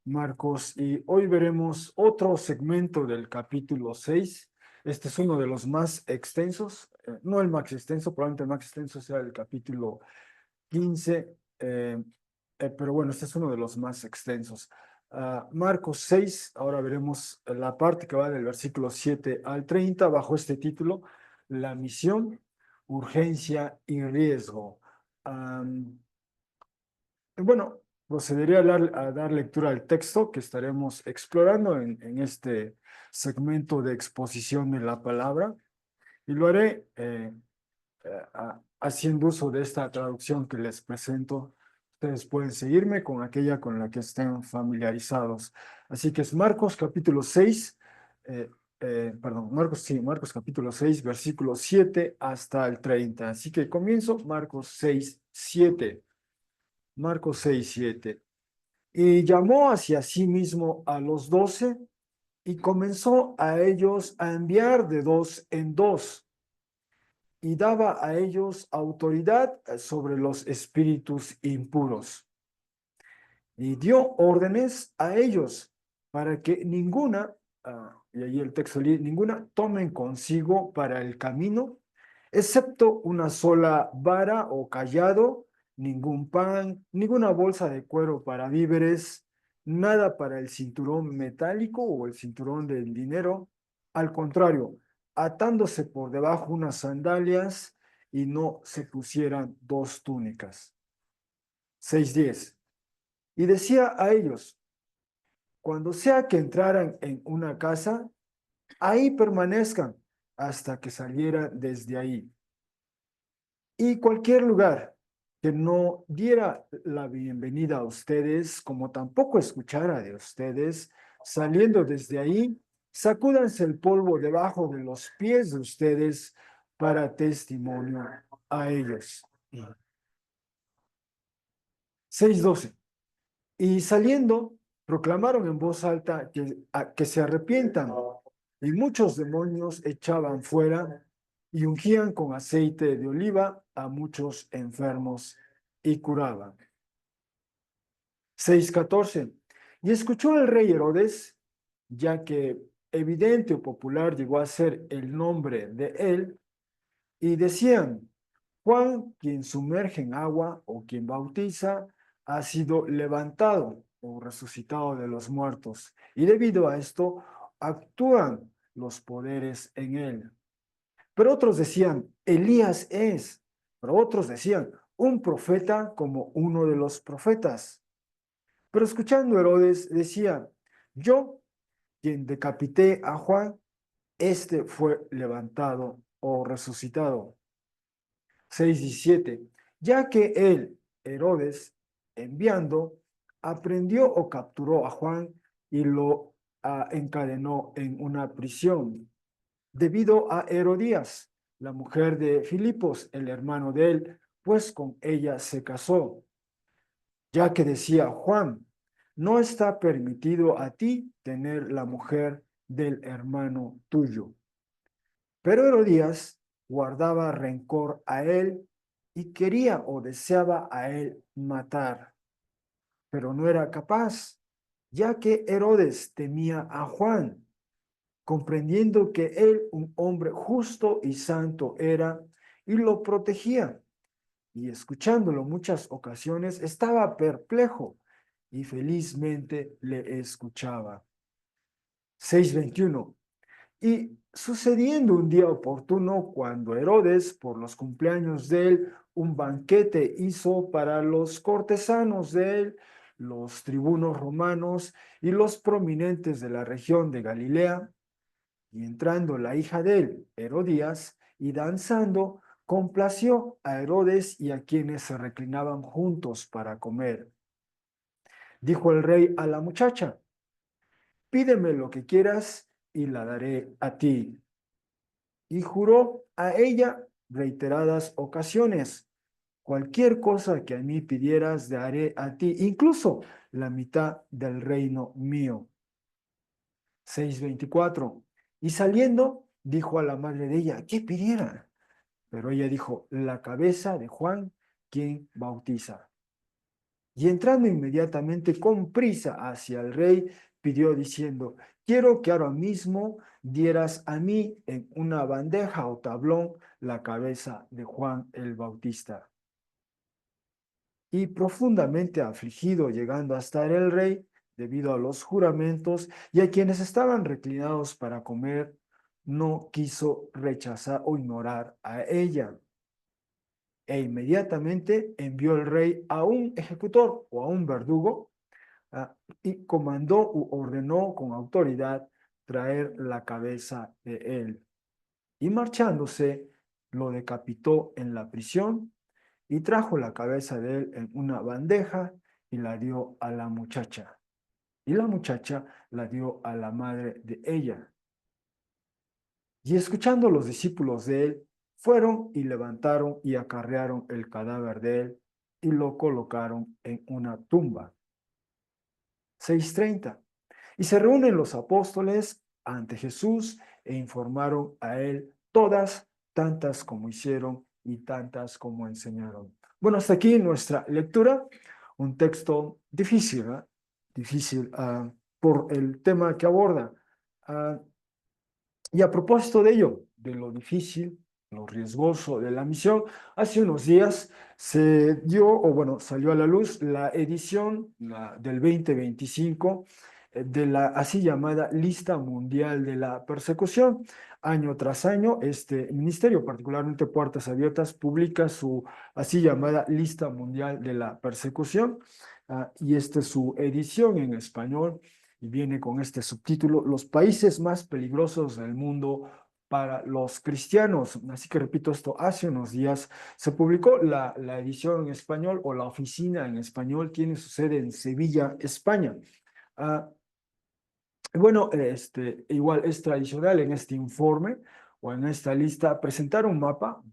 Marcos, y hoy veremos otro segmento del capítulo 6. Este es uno de los más extensos, no el más extenso, probablemente el más extenso sea el capítulo 15, pero bueno, este es uno de los más extensos. Marcos 6, ahora veremos la parte que va del versículo 7 al 30 bajo este título, la misión, urgencia y riesgo. Bueno, procederé a dar lectura al texto que estaremos explorando en este segmento de exposición de la palabra y lo haré haciendo uso de esta traducción que les presento. Ustedes pueden seguirme con aquella con la que estén familiarizados. Así que es Marcos capítulo 6, eh, perdón, Marcos, sí, Marcos capítulo 6, versículo 7 hasta el 30. Así que comienzo Marcos 6, 7. Marcos 6, 7. Y llamó hacia sí mismo a los 12 y comenzó a ellos a enviar de dos en dos y daba a ellos autoridad sobre los espíritus impuros. Y dio órdenes a ellos para que ninguna, y ahí el texto lee, ninguna tomen consigo para el camino, excepto una sola vara o cayado, ningún pan, ninguna bolsa de cuero para víveres, nada para el cinturón metálico o el cinturón del dinero. Al contrario, atándose por debajo unas sandalias y no se pusieran dos túnicas. 6:10. Y decía a ellos, cuando sea que entraran en una casa, ahí permanezcan hasta que salieran desde ahí. Y cualquier lugar que no diera la bienvenida a ustedes, como tampoco escuchara de ustedes, saliendo desde ahí, sacúdanse el polvo debajo de los pies de ustedes para testimonio a ellos. 6:12. Y saliendo, proclamaron en voz alta que se arrepientan. Y muchos demonios echaban fuera y ungían con aceite de oliva a muchos enfermos y curaban. 6:14. Y escuchó el rey Herodes, ya que evidente o popular llegó a ser el nombre de él, y decían, Juan, quien sumerge en agua o quien bautiza, ha sido levantado o resucitado de los muertos. Y debido a esto, actúan los poderes en él. Pero otros decían, Elías es. Pero otros decían, un profeta como uno de los profetas. Pero escuchando Herodes decía, yo, quien decapité a Juan, este fue levantado o resucitado. 6:17. Ya que él, Herodes, enviando, aprendió o capturó a Juan y lo encadenó en una prisión, debido a Herodías, la mujer de Filipos, el hermano de él, pues con ella se casó, ya que decía Juan, no está permitido a ti tener la mujer del hermano tuyo. Pero Herodías guardaba rencor a él y quería o deseaba a él matar, pero no era capaz, ya que Herodes temía a Juan, comprendiendo que él, un hombre justo y santo era, y lo protegía. Y escuchándolo muchas ocasiones, estaba perplejo y felizmente le escuchaba. 6:21. Y sucediendo un día oportuno, cuando Herodes, por los cumpleaños de él, un banquete hizo para los cortesanos de él, los tribunos romanos y los prominentes de la región de Galilea, y entrando la hija de él, Herodías, y danzando, complació a Herodes y a quienes se reclinaban juntos para comer. Dijo el rey a la muchacha, pídeme lo que quieras y la daré a ti. Y juró a ella reiteradas ocasiones, cualquier cosa que a mí pidieras, daré a ti, incluso la mitad del reino mío. 6:24. Y saliendo, dijo a la madre de ella, ¿qué pidiera? Pero ella dijo, la cabeza de Juan, quien bautiza. Y entrando inmediatamente con prisa hacia el rey, pidió diciendo, quiero que ahora mismo dieras a mí en una bandeja o tablón la cabeza de Juan el Bautista. Y profundamente afligido, llegando a estar el rey, debido a los juramentos y a quienes estaban reclinados para comer, no quiso rechazar o ignorar a ella. E inmediatamente envió el rey a un ejecutor o a un verdugo, y comandó u ordenó con autoridad traer la cabeza de él. Y marchándose, lo decapitó en la prisión y trajo la cabeza de él en una bandeja y la dio a la muchacha. Y la muchacha la dio a la madre de ella. Y escuchando los discípulos de él, fueron y levantaron y acarrearon el cadáver de él y lo colocaron en una tumba. 6:30. Y se reúnen los apóstoles ante Jesús e informaron a él todas, tantas como hicieron y tantas como enseñaron. Bueno, hasta aquí nuestra lectura. Un texto difícil, ¿eh? Difícil por el tema que aborda. Ah, y a propósito de ello, de lo difícil, lo riesgoso de la misión, hace unos días se dio, o bueno, salió a la luz la edición del 2025 de la así llamada Lista Mundial de la Persecución. Año tras año, este ministerio, particularmente Puertas Abiertas, publica su así llamada Lista Mundial de la Persecución, y esta es su edición en español y viene con este subtítulo, Los países más peligrosos del mundo para los cristianos. Así que repito esto, hace unos días se publicó la edición en español, o la oficina en español tiene su sede en Sevilla, España. Ah, bueno, igual es tradicional en este informe o en esta lista presentar un mapa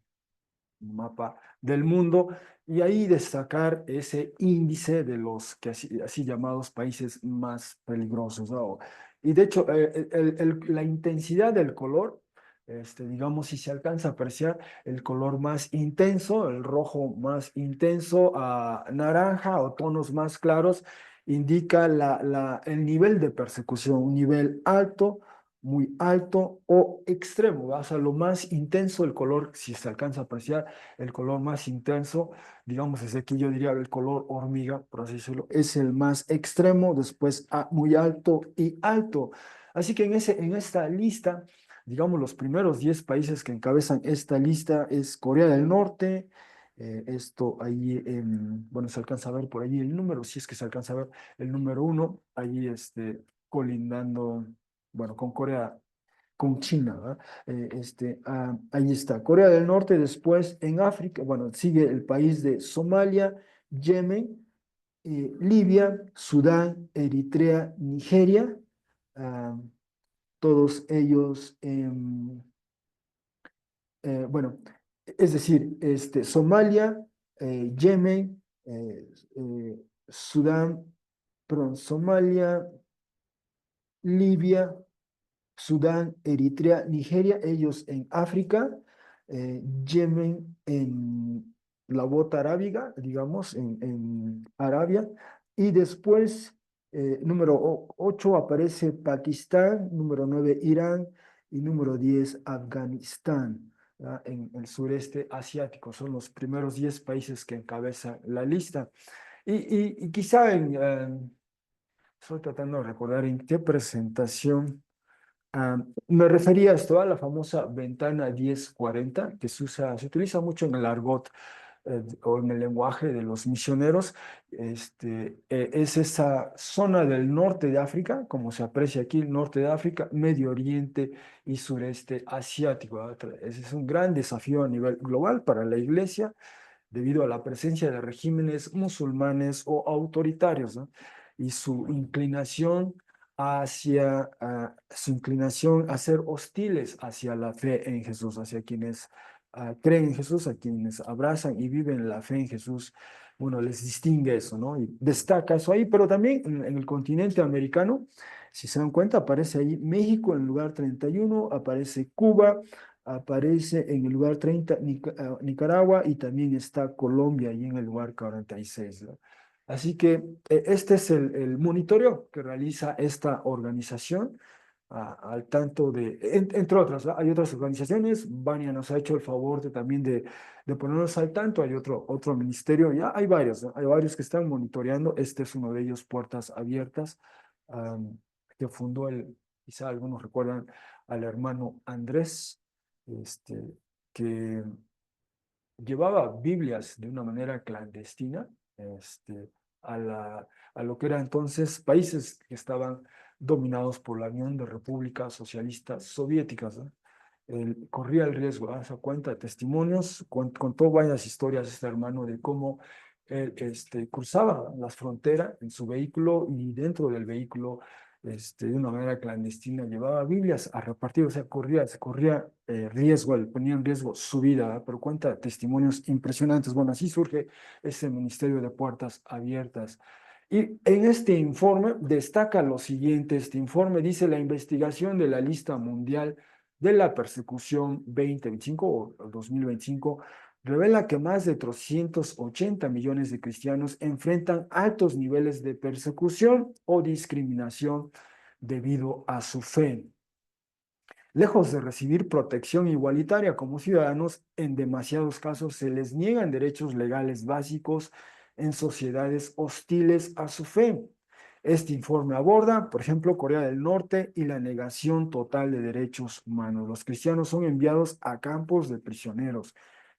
del mundo, y ahí destacar ese índice de los que así llamados países más peligrosos, ¿no? Y de hecho, la intensidad del color, digamos, si se alcanza a apreciar el color más intenso, el rojo más intenso a naranja o tonos más claros, indica el nivel de persecución, un nivel alto, muy alto o extremo, ¿va? O sea, lo más intenso el color, si se alcanza a apreciar, el color más intenso, digamos, es aquí yo diría el color hormiga, por así decirlo, es el más extremo, después muy alto y alto. Así que en esta lista, digamos, los primeros 10 países que encabezan esta lista es Corea del Norte. Esto ahí, bueno, se alcanza a ver por allí el número, si es que se alcanza a ver el número uno, ahí colindando, bueno, con Corea, con China, ¿verdad? Ahí está, Corea del Norte, después en África, bueno, sigue el país de Somalia, Yemen, Libia, Sudán, Eritrea, Nigeria, ah, todos ellos, bueno, es decir, Somalia, Yemen, Sudán, perdón, Somalia, Libia, Sudán, Eritrea, Nigeria, ellos en África, Yemen en la bota arábiga, digamos, en Arabia, y después, número 8 aparece Pakistán, número 9 Irán, y número 10 Afganistán, ¿verdad? En el sureste asiático. Son los primeros 10 países que encabezan la lista. Y quizá estoy tratando de recordar en qué presentación. Me refería a esto, a la famosa ventana 1040, que se utiliza mucho en el argot, o en el lenguaje de los misioneros. Es esa zona del norte de África, como se aprecia aquí, norte de África, Medio Oriente y sureste asiático, ¿verdad? Ese es un gran desafío a nivel global para la Iglesia, debido a la presencia de regímenes musulmanes o autoritarios, ¿no? Y su inclinación a ser hostiles hacia la fe en Jesús, hacia quienes creen en Jesús, a quienes abrazan y viven la fe en Jesús. Bueno, les distingue eso, ¿no? Y destaca eso ahí, pero también en el continente americano, si se dan cuenta, aparece ahí México en el lugar 31, aparece Cuba, aparece en el lugar 30 Nicaragua, y también está Colombia ahí en el lugar 46, ¿no? Así que este es el monitoreo que realiza esta organización al tanto de, entre otras, ¿verdad? Hay otras organizaciones, Vania nos ha hecho el favor también de ponernos al tanto, hay otro ministerio, ya hay varios, ¿no? Hay varios que están monitoreando, este es uno de ellos, Puertas Abiertas, am, que fundó quizá algunos recuerdan al hermano Andrés, este, que llevaba Biblias de una manera clandestina, a lo que eran entonces países que estaban dominados por la Unión de Repúblicas Socialistas Soviéticas, ¿no? Él corría el riesgo, se cuenta testimonios, contó varias historias este hermano de cómo él cruzaba las fronteras en su vehículo y dentro del vehículo de una manera clandestina, llevaba Biblias a repartir, o sea, se corría riesgo, él ponía en riesgo su vida, ¿verdad? Pero cuenta testimonios impresionantes. Bueno, así surge ese ministerio de Puertas Abiertas. Y en este informe destaca lo siguiente, este informe dice la investigación de la lista mundial de la persecución 2025 o 2025 revela que más de 380 millones de cristianos enfrentan altos niveles de persecución o discriminación debido a su fe. Lejos de recibir protección igualitaria como ciudadanos, en demasiados casos se les niegan derechos legales básicos en sociedades hostiles a su fe. Este informe aborda, por ejemplo, Corea del Norte y la negación total de derechos humanos. Los cristianos son enviados a campos de prisioneros,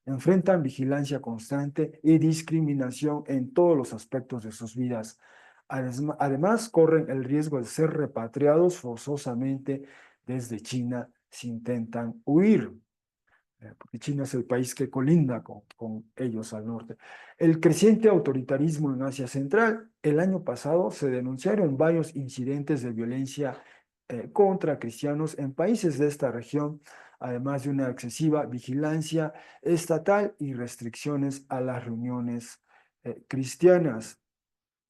enfrentan vigilancia constante y discriminación en todos los aspectos de sus vidas. Además, corren el riesgo de ser repatriados forzosamente desde China si intentan huir, porque China es el país que colinda con ellos al norte. El creciente autoritarismo en Asia Central. El año pasado se denunciaron varios incidentes de violencia contra cristianos en países de esta región, además de una excesiva vigilancia estatal y restricciones a las reuniones cristianas.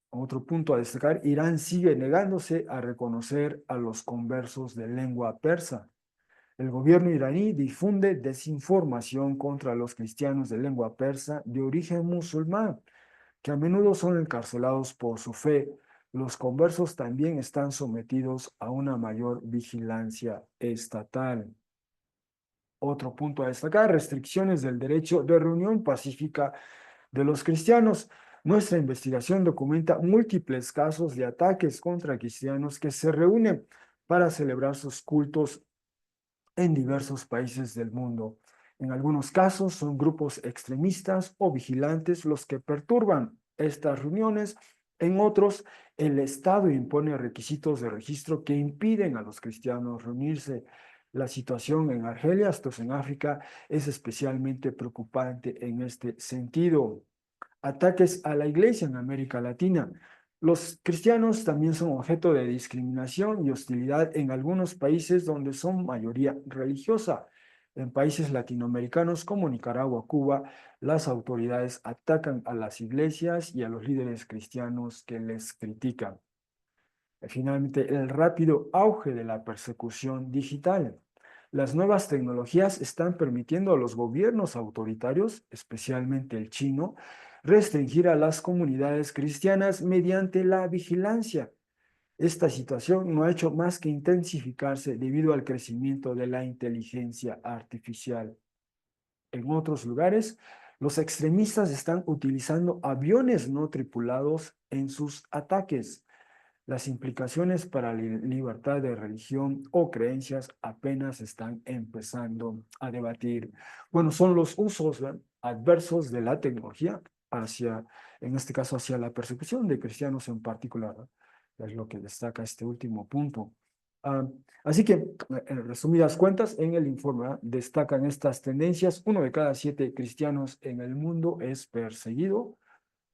Otro punto a destacar, Irán sigue negándose a reconocer a los conversos de lengua persa. El gobierno iraní difunde desinformación contra los cristianos de lengua persa de origen musulmán, que a menudo son encarcelados por su fe. Los conversos también están sometidos a una mayor vigilancia estatal. Otro punto a destacar, restricciones del derecho de reunión pacífica de los cristianos. Nuestra investigación documenta múltiples casos de ataques contra cristianos que se reúnen para celebrar sus cultos en diversos países del mundo. En algunos casos son grupos extremistas o vigilantes los que perturban estas reuniones. En otros, el Estado impone requisitos de registro que impiden a los cristianos reunirse. La situación en Argelia, esto es en África, es especialmente preocupante en este sentido. Ataques a la iglesia en América Latina. Los cristianos también son objeto de discriminación y hostilidad en algunos países donde son mayoría religiosa. En países latinoamericanos como Nicaragua, Cuba, las autoridades atacan a las iglesias y a los líderes cristianos que les critican. Finalmente, el rápido auge de la persecución digital. Las nuevas tecnologías están permitiendo a los gobiernos autoritarios, especialmente el chino, restringir a las comunidades cristianas mediante la vigilancia. Esta situación no ha hecho más que intensificarse debido al crecimiento de la inteligencia artificial. En otros lugares, los extremistas están utilizando aviones no tripulados en sus ataques. Las implicaciones para la libertad de religión o creencias apenas están empezando a debatir. Bueno, son los usos, ¿verdad?, adversos de la tecnología hacia, en este caso, hacia la persecución de cristianos en particular, ¿verdad? Es lo que destaca este último punto. Ah, Así que, en resumidas cuentas, en el informe, ¿verdad?, destacan estas tendencias. 1 de cada 7 cristianos en el mundo es perseguido.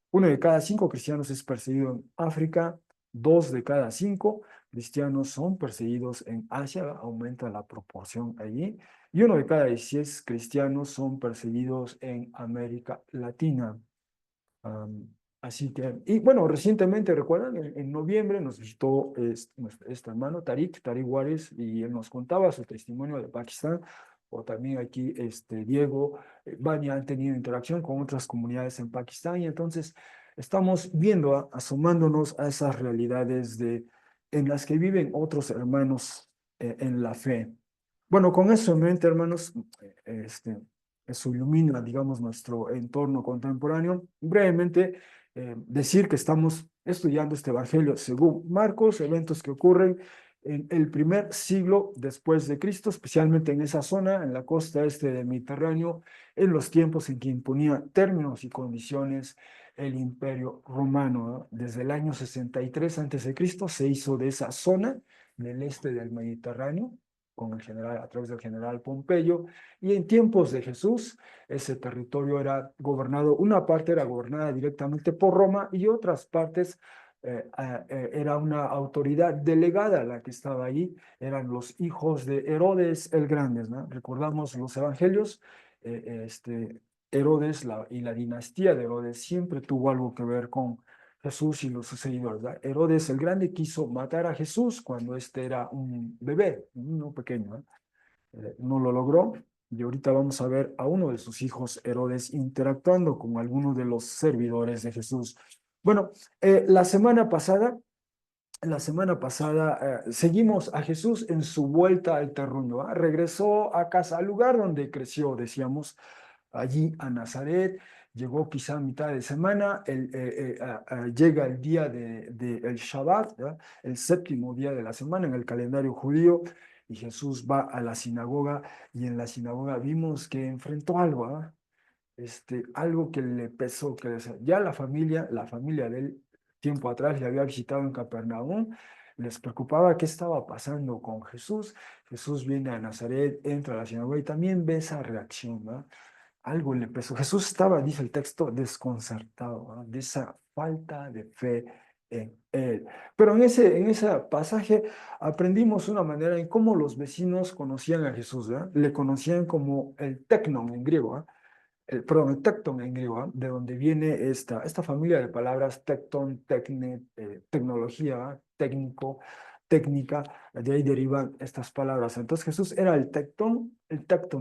1 de cada 5 cristianos es perseguido en África, 2 de cada 5 cristianos son perseguidos en Asia, aumenta la proporción allí, y 1 de cada 10 cristianos son perseguidos en América Latina. Así que, y bueno, recientemente, recuerdan, en noviembre nos visitó este hermano Tariq Juárez, y él nos contaba su testimonio de Pakistán, o también aquí Diego, Vania han tenido interacción con otras comunidades en Pakistán, y entonces estamos viendo, asomándonos a esas realidades en las que viven otros hermanos en la fe. Bueno, con eso en mente, hermanos, eso ilumina, digamos, nuestro entorno contemporáneo. Brevemente, decir que estamos estudiando este Evangelio según Marcos, eventos que ocurren en el primer siglo después de Cristo, especialmente en esa zona, en la costa este del Mediterráneo, en los tiempos en que imponía términos y condiciones el Imperio Romano, ¿no? Desde el año 63 a.C. se hizo de esa zona del este del Mediterráneo con el general, a través del general Pompeyo, y en tiempos de Jesús, ese territorio era gobernado, una parte era gobernada directamente por Roma y otras partes era una autoridad delegada la que estaba ahí, eran los hijos de Herodes el Grande, ¿no? Recordamos los evangelios, Herodes y la dinastía de Herodes siempre tuvo algo que ver con Jesús y los seguidores, ¿verdad? Herodes el Grande quiso matar a Jesús cuando este era un bebé, un niño pequeño, ¿eh? No lo logró y ahorita vamos a ver a uno de sus hijos, Herodes, interactuando con algunos de los servidores de Jesús. Bueno, la semana pasada seguimos a Jesús en su vuelta al terruño, ¿ah? Regresó a casa, al lugar donde creció, decíamos, allí a Nazaret. Llegó quizá a mitad de semana, llega el día el Shabbat, ¿verdad? El séptimo día de la semana en el calendario judío, y Jesús va a la sinagoga, y en la sinagoga vimos que enfrentó algo, ¿ah? Algo que le pesó, ya la familia de él, tiempo atrás le había visitado en Capernaum, les preocupaba qué estaba pasando con Jesús. Jesús viene a Nazaret, entra a la sinagoga y también ve esa reacción, ¿no? Algo le pesó. Jesús estaba, dice el texto, desconcertado, ¿no? De esa falta de fe en él. Pero en ese pasaje aprendimos una manera en cómo los vecinos conocían a Jesús, ¿verdad? Le conocían como el tecnon en griego, ¿eh? Perdón, el tecton en griego, ¿ah? De donde viene esta familia de palabras tecton, tecnología, ¿ah? Técnico, técnica, de ahí derivan estas palabras. Entonces Jesús era el tecton,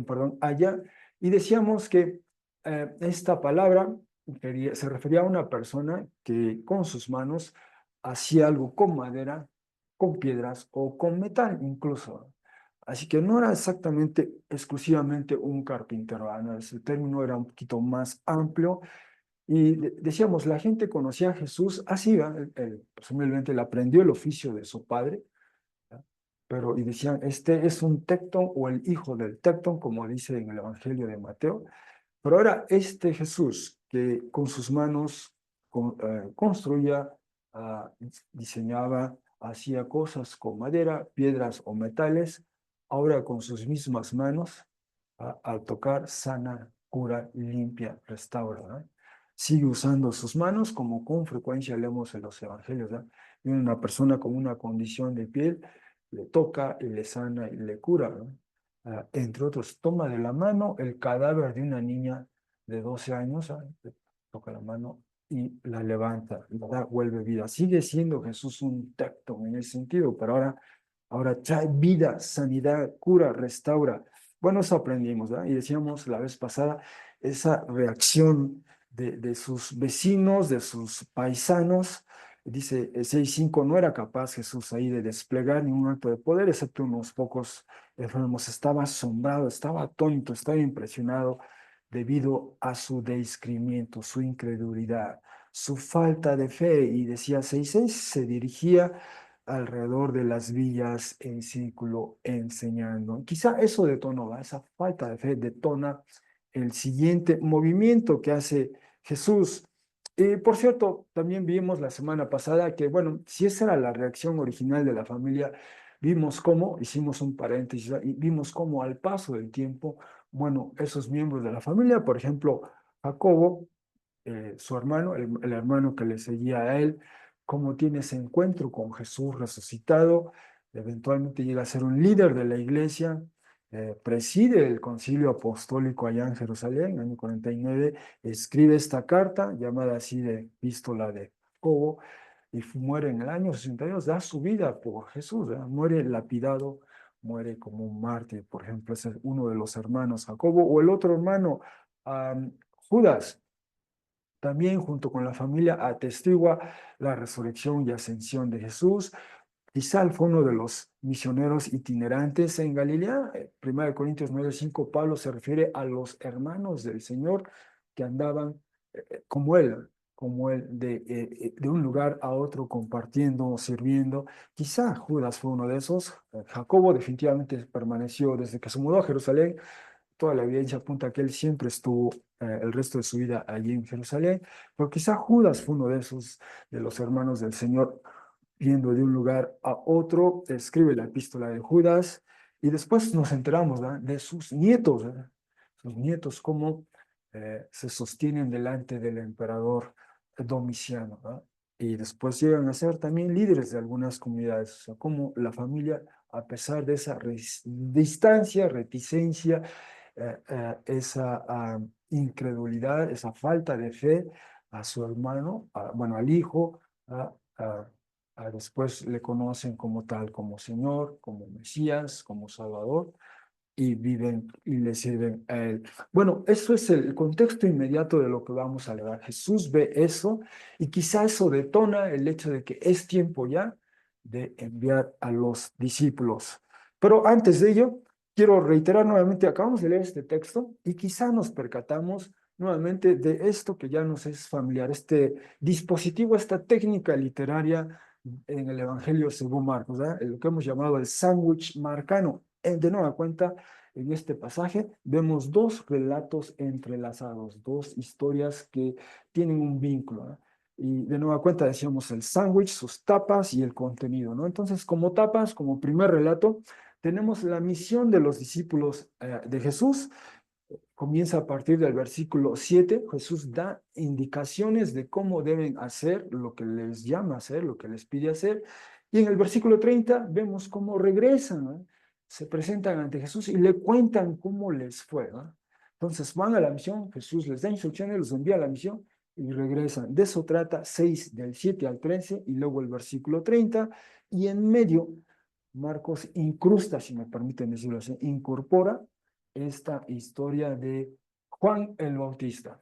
perdón, allá, y decíamos que esta palabra se refería a una persona que con sus manos hacía algo con madera, con piedras o con metal incluso. Así que no era exactamente exclusivamente un carpintero, ¿no? Ese término era un poquito más amplio y decíamos, la gente conocía a Jesús así, ¿verdad? Él presumiblemente le aprendió el oficio de su padre, ¿verdad? Pero y decían, este es un tecton o el hijo del tecton, como dice en el Evangelio de Mateo, pero ahora este Jesús que con sus manos construía, ah, diseñaba, hacía cosas con madera, piedras o metales, ahora con sus mismas manos, al tocar, sana, cura, limpia, restaura, ¿no? Sigue usando sus manos como con frecuencia leemos en los evangelios, ¿no? Y una persona con una condición de piel le toca y le sana y le cura, ¿no? Entre otros, toma de la mano el cadáver de una niña de 12 años, le toca la mano y la levanta, la vuelve vida. Sigue siendo Jesús un tacto en ese sentido, pero ahora trae vida, sanidad, cura, restaura. Bueno, eso aprendimos, ¿verdad? Y decíamos la vez pasada, esa reacción de sus vecinos, de sus paisanos. Dice 6:5, no era capaz Jesús ahí de desplegar ningún acto de poder, excepto unos pocos enfermos. Estaba asombrado, estaba atónito, estaba impresionado debido a su descreimiento, su incredulidad, su falta de fe. Y decía 6:6, se dirigía alrededor de las villas en círculo enseñando. Quizá eso detonó, ¿va? Esa falta de fe detona el siguiente movimiento que hace Jesús. Por cierto, también vimos la semana pasada que, bueno, si esa era la reacción original de la familia, vimos cómo, hicimos un paréntesis, y vimos cómo al paso del tiempo, bueno, esos miembros de la familia, por ejemplo, Jacobo, su hermano, el hermano que le seguía a él, cómo tiene ese encuentro con Jesús resucitado, eventualmente llega a ser un líder de la iglesia, preside el concilio apostólico allá en Jerusalén, año 49, escribe esta carta llamada así de Epístola de Jacobo, y muere en el año 62, da su vida por Jesús, ¿verdad? Muere lapidado, muere como un mártir, por ejemplo, ese es uno de los hermanos Jacobo, o el otro hermano, Judas, también junto con la familia atestigua la resurrección y ascensión de Jesús. Quizá él fue uno de los misioneros itinerantes en Galilea. 1 Corintios 9:5, Pablo se refiere a los hermanos del Señor que andaban como él de un lugar a otro compartiendo, sirviendo. Quizá Judas fue uno de esos. Jacobo definitivamente permaneció desde que se mudó a Jerusalén. Toda la evidencia apunta a que él siempre estuvo el resto de su vida allí en Jerusalén, pero quizá Judas fue uno de esos, de los hermanos del Señor, yendo de un lugar a otro, escribe la epístola de Judas, y después nos enteramos, ¿verdad?, de sus nietos, ¿verdad? Sus nietos cómo se sostienen delante del emperador Domiciano, ¿verdad? Y después llegan a ser también líderes de algunas comunidades, o sea, cómo la familia, a pesar de esa distancia, reticencia, esa incredulidad, esa falta de fe a su hermano, bueno, al hijo, a, a- después le conocen como tal, como Señor, como Mesías, como Salvador, y viven y le sirven a Él. Bueno, eso es el contexto inmediato de lo que vamos a leer. Jesús ve eso y quizá eso detona el hecho de que es tiempo ya de enviar a los discípulos. Pero antes de ello, quiero reiterar nuevamente, acabamos de leer este texto y quizá nos percatamos nuevamente de esto que ya nos es familiar, este dispositivo, esta técnica literaria en el Evangelio según Marcos, ¿verdad? Lo que hemos llamado el sándwich marcano. De nueva cuenta, en este pasaje vemos dos relatos entrelazados, dos historias que tienen un vínculo, ¿no? Y de nueva cuenta decíamos el sándwich, sus tapas y el contenido, ¿no? Entonces, como tapas, como primer relato, tenemos la misión de los discípulos de Jesús. Comienza a partir del versículo 7. Jesús da indicaciones de cómo deben hacer lo que les llama a hacer, lo que les pide hacer. Y en el versículo 30 vemos cómo regresan, ¿no? Se presentan ante Jesús y le cuentan cómo les fue, ¿no? Entonces van a la misión, Jesús les da instrucciones, los envía a la misión y regresan. De eso trata 6 del 7 al 13 y luego el versículo 30. Y en medio, Marcos incrusta, si me permiten decirlo así, incorpora esta historia de Juan el Bautista.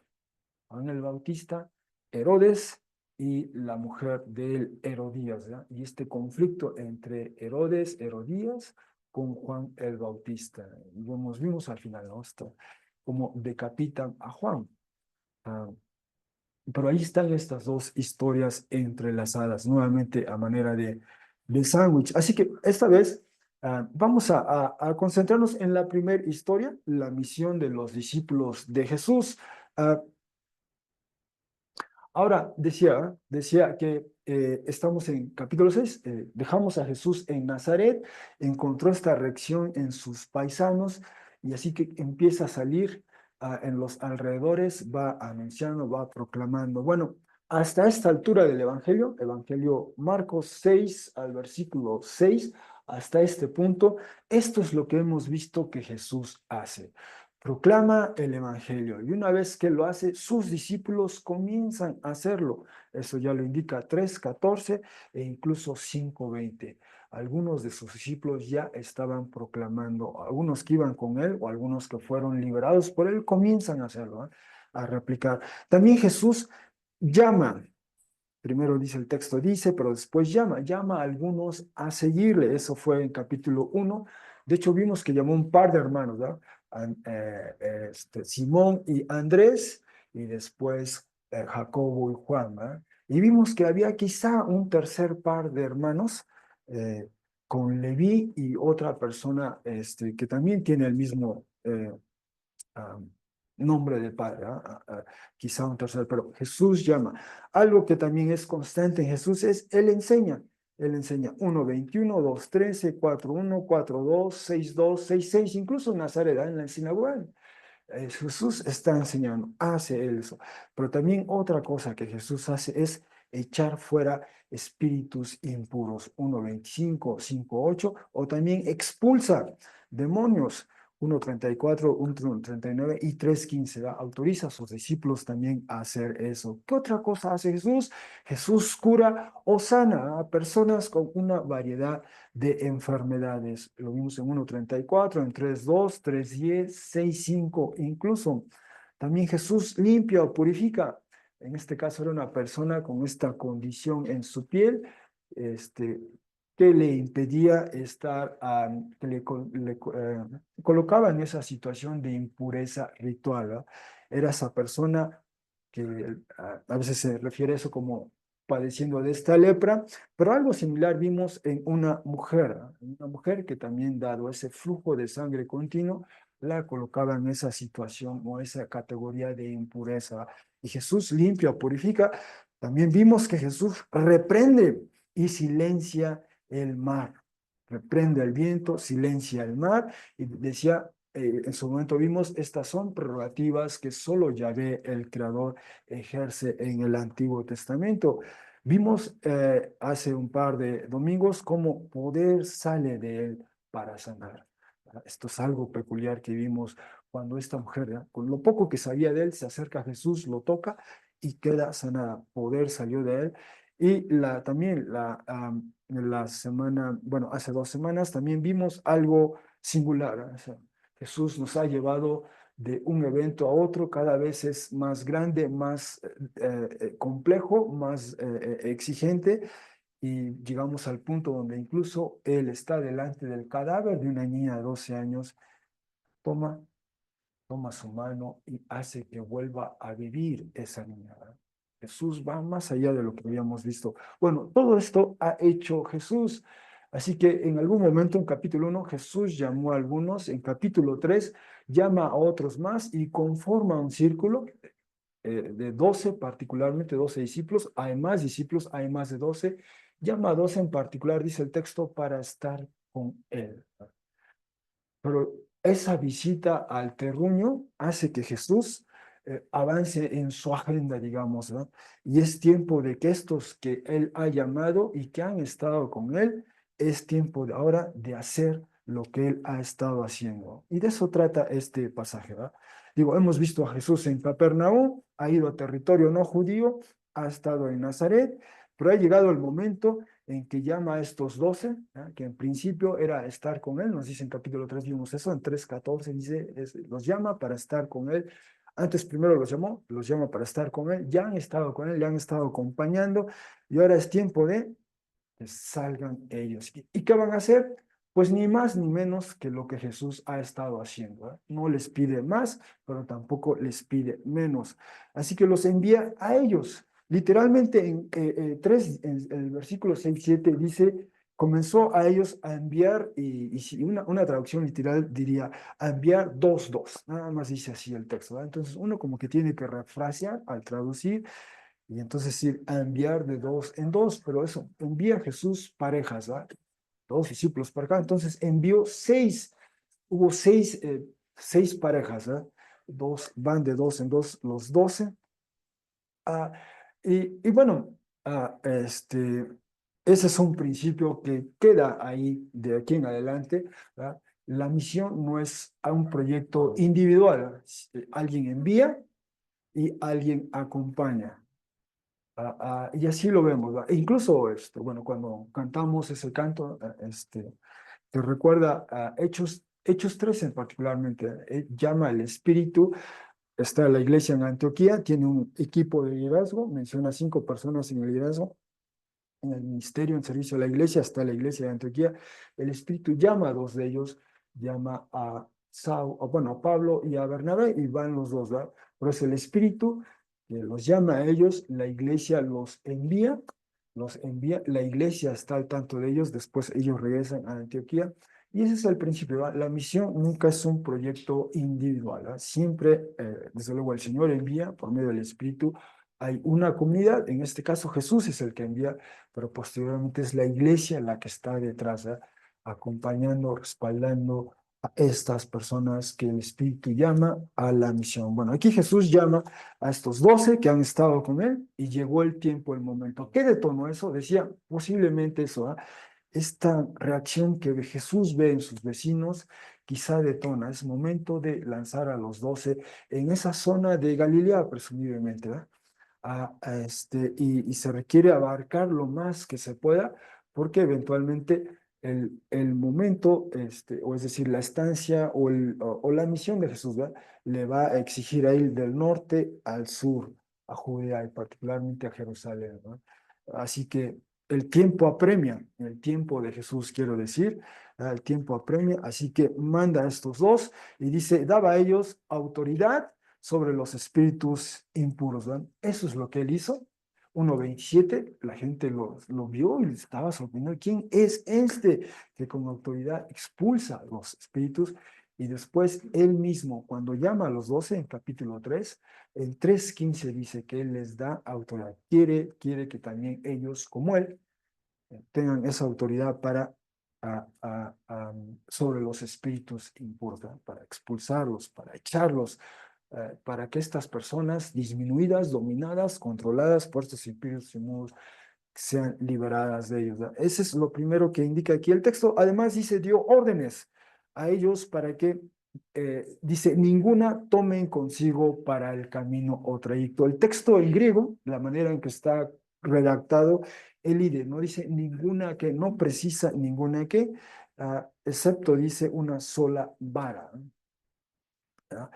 Juan el Bautista, Herodes y la mujer de Herodías, ¿verdad? Y este conflicto entre Herodes, Herodías, con Juan el Bautista. Y vimos al final, ¿no? Esto, cómo decapitan a Juan. Ah, pero ahí están estas dos historias entrelazadas, nuevamente a manera de sándwich. Así que esta vez vamos a concentrarnos en la primera historia, la misión de los discípulos de Jesús. Ah, Ahora, decía que estamos en capítulo 6. Dejamos a Jesús en Nazaret, encontró esta reacción en sus paisanos y así que empieza a salir en los alrededores, va anunciando, va proclamando. Bueno, hasta esta altura del Evangelio Marcos 6 al versículo 6, hasta este punto, esto es lo que hemos visto que Jesús hace. Proclama el Evangelio y una vez que lo hace, sus discípulos comienzan a hacerlo. Eso ya lo indica 3:14 e incluso 5:20. Algunos de sus discípulos ya estaban proclamando, algunos que iban con él o algunos que fueron liberados por él comienzan a hacerlo, a replicar. También Jesús llama. Primero dice el texto, dice, pero después llama a algunos a seguirle. Eso fue en capítulo 1. De hecho, vimos que llamó un par de hermanos, ¿no? Simón y Andrés, y después Jacobo y Juan, ¿verdad? Y vimos que había quizá un tercer par de hermanos eh, con Leví y otra persona que también tiene el mismo ah, nombre del Padre, quizá un tercer, pero Jesús llama. Algo que también es constante en Jesús es, Él enseña 1:21, 2:13, 4:1, 4:2, 6:2, 6:6, incluso en Nazaret, en la sinagoga. Jesús está enseñando, hace Él eso. Pero también otra cosa que Jesús hace es echar fuera espíritus impuros, 1:25, 5:8, o también expulsa demonios, 1:34, 1:39 y 3:15. Autoriza a sus discípulos también a hacer eso. ¿Qué otra cosa hace Jesús? Jesús cura o sana a personas con una variedad de enfermedades. Lo vimos en 1:34, en 3:2, 3:10, 6:5, incluso también Jesús limpia o purifica. En este caso era una persona con esta condición en su piel, este, que le impedía estar, que colocaba en esa situación de impureza ritual, ¿verdad? Era esa persona que a veces se refiere a eso como padeciendo de esta lepra, pero algo similar vimos en una mujer que también dado ese flujo de sangre continuo, la colocaba en esa situación o esa categoría de impureza. Y Jesús limpia, purifica. También vimos que Jesús reprende y silencia el mar. Reprende el viento, silencia el mar. Y decía, en su momento vimos, estas son prerrogativas que solo Yahvé, el Creador, ejerce en el Antiguo Testamento. Vimos hace un par de domingos cómo poder sale de él para sanar. Esto es algo peculiar que vimos cuando esta mujer, con lo poco que sabía de él, se acerca a Jesús, lo toca y queda sanada. Poder salió de él. Y también la semana, bueno, hace 2 semanas también vimos algo singular. O sea, Jesús nos ha llevado de un evento a otro, cada vez es más grande, más complejo, más exigente, y llegamos al punto donde incluso Él está delante del cadáver de una niña de 12 años, toma, toma su mano y hace que vuelva a vivir esa niña, ¿verdad? Jesús va más allá de lo que habíamos visto. Bueno, todo esto ha hecho Jesús. Así que en algún momento en capítulo 1 Jesús llamó a algunos, en capítulo 3 llama a otros más y conforma un círculo de 12, particularmente 12 discípulos. Hay más discípulos, hay más de 12. Llama a 12 en particular, dice el texto, para estar con él. Pero esa visita al terruño hace que Jesús avance en su agenda, digamos, ¿no? Y es tiempo de que estos que Él ha llamado y que han estado con Él, es tiempo de ahora de hacer lo que Él ha estado haciendo. Y de eso trata este pasaje, ¿verdad? Digo, hemos visto a Jesús en Capernaum, ha ido a territorio no judío, ha estado en Nazaret, pero ha llegado el momento en que llama a estos 12, ¿eh? Que en principio era estar con él, nos dice en capítulo 3 vimos eso, en 3:14 dice, los llama para estar con él. Antes primero los llama para estar con él, ya han estado con él, ya han estado acompañando, y ahora es tiempo de que salgan ellos. ¿Y qué van a hacer? Pues ni más ni menos que lo que Jesús ha estado haciendo, ¿eh? No les pide más, pero tampoco les pide menos. Así que los envía a ellos. Literalmente en el versículo 6-7 dice, comenzó a ellos a enviar, y si una traducción literal diría, a enviar dos, dos. Nada más dice así el texto, ¿verdad? Entonces uno como que tiene que refrasear al traducir y entonces ir a enviar de dos en dos, pero eso, envía a Jesús parejas, ¿verdad? Dos discípulos para acá. Entonces envió seis, hubo seis parejas, ¿verdad? Dos, van de dos en dos, los 12. Ah, y bueno, ese es un principio que queda ahí de aquí en adelante, ¿verdad? La misión no es a un proyecto individual. Alguien envía y alguien acompaña. Y así lo vemos, ¿verdad? E incluso, bueno, cuando cantamos ese canto, te recuerda a Hechos 13 particularmente, llama al Espíritu. Está la iglesia en Antioquía, tiene un equipo de liderazgo, menciona 5 personas en el liderazgo, en el ministerio, en servicio a la iglesia, está la iglesia de Antioquía. El Espíritu llama a 2 de ellos, llama a bueno, a Pablo y a Bernabé, y van los dos, ¿verdad? Pero es el Espíritu que los llama a ellos, la iglesia los envía, la iglesia está al tanto de ellos, después ellos regresan a Antioquía, y ese es el principio, ¿verdad? La misión nunca es un proyecto individual, ¿verdad? Siempre, desde luego, el Señor envía por medio del Espíritu. Hay una comunidad, en este caso Jesús es el que envía, pero posteriormente es la iglesia la que está detrás, ¿eh? Acompañando, respaldando a estas personas que el Espíritu llama a la misión. Bueno, aquí Jesús llama a estos 12 que han estado con él y llegó el tiempo, el momento. ¿Qué detonó eso? Decía posiblemente eso, ¿eh? Esta reacción que Jesús ve en sus vecinos quizá detona. Es momento de lanzar a los 12 en esa zona de Galilea, presumiblemente, ¿verdad? Y se requiere abarcar lo más que se pueda, porque eventualmente el momento, o es decir, la estancia o la misión de Jesús, ¿verdad? Le va a exigir a ir del norte al sur, a Judea y particularmente a Jerusalén, ¿no? Así que el tiempo apremia, el tiempo de Jesús, quiero decir, el tiempo apremia, así que manda a estos dos y dice, daba a ellos autoridad sobre los espíritus impuros, ¿verdad? Eso es lo que él hizo. 1:27, la gente lo vio y estaba sorprendido. ¿Quién es este que con autoridad expulsa los espíritus? Y después él mismo, cuando llama a los 12 en capítulo 3, el 3:15 dice que él les da autoridad. Quiere que también ellos, como él, tengan esa autoridad para sobre los espíritus impuros, ¿verdad? Para expulsarlos, para echarlos, para que estas personas disminuidas, dominadas, controladas por estos espíritus inmundos, sean liberadas de ellos, ¿verdad? Ese es lo primero que indica aquí el texto. Además dice, dio órdenes a ellos para que, dice, ninguna tomen consigo para el camino o trayecto. El texto en griego, la manera en que está redactado, el ide, no dice ninguna que, no precisa ninguna que, excepto dice una sola vara, ¿verdad?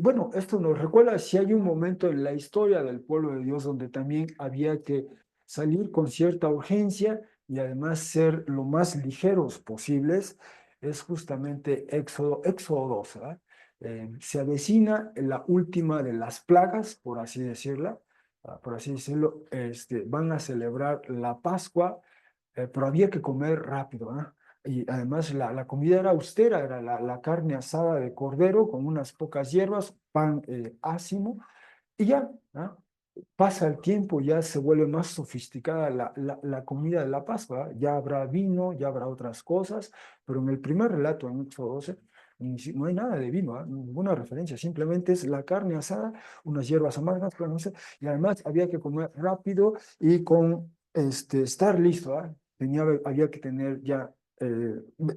Bueno, esto nos recuerda si hay un momento en la historia del pueblo de Dios donde también había que salir con cierta urgencia y además ser lo más ligeros posibles, es justamente Éxodo 2, ¿verdad? Se avecina la última de las plagas, por así decirla, por así decirlo, van a celebrar la Pascua, pero había que comer rápido, ¿verdad? Y además la comida era austera, era la carne asada de cordero con unas pocas hierbas, pan ácimo, y ya, ¿no? Pasa el tiempo, ya se vuelve más sofisticada la comida de la Pascua, ¿eh? Ya habrá vino, ya habrá otras cosas, pero en el primer relato, en Éxodo 12, no hay nada de vino, ¿eh? Ninguna referencia, simplemente es la carne asada, unas hierbas amargas, pero no sé, y además había que comer rápido y con estar listo, ¿eh? Había que tener ya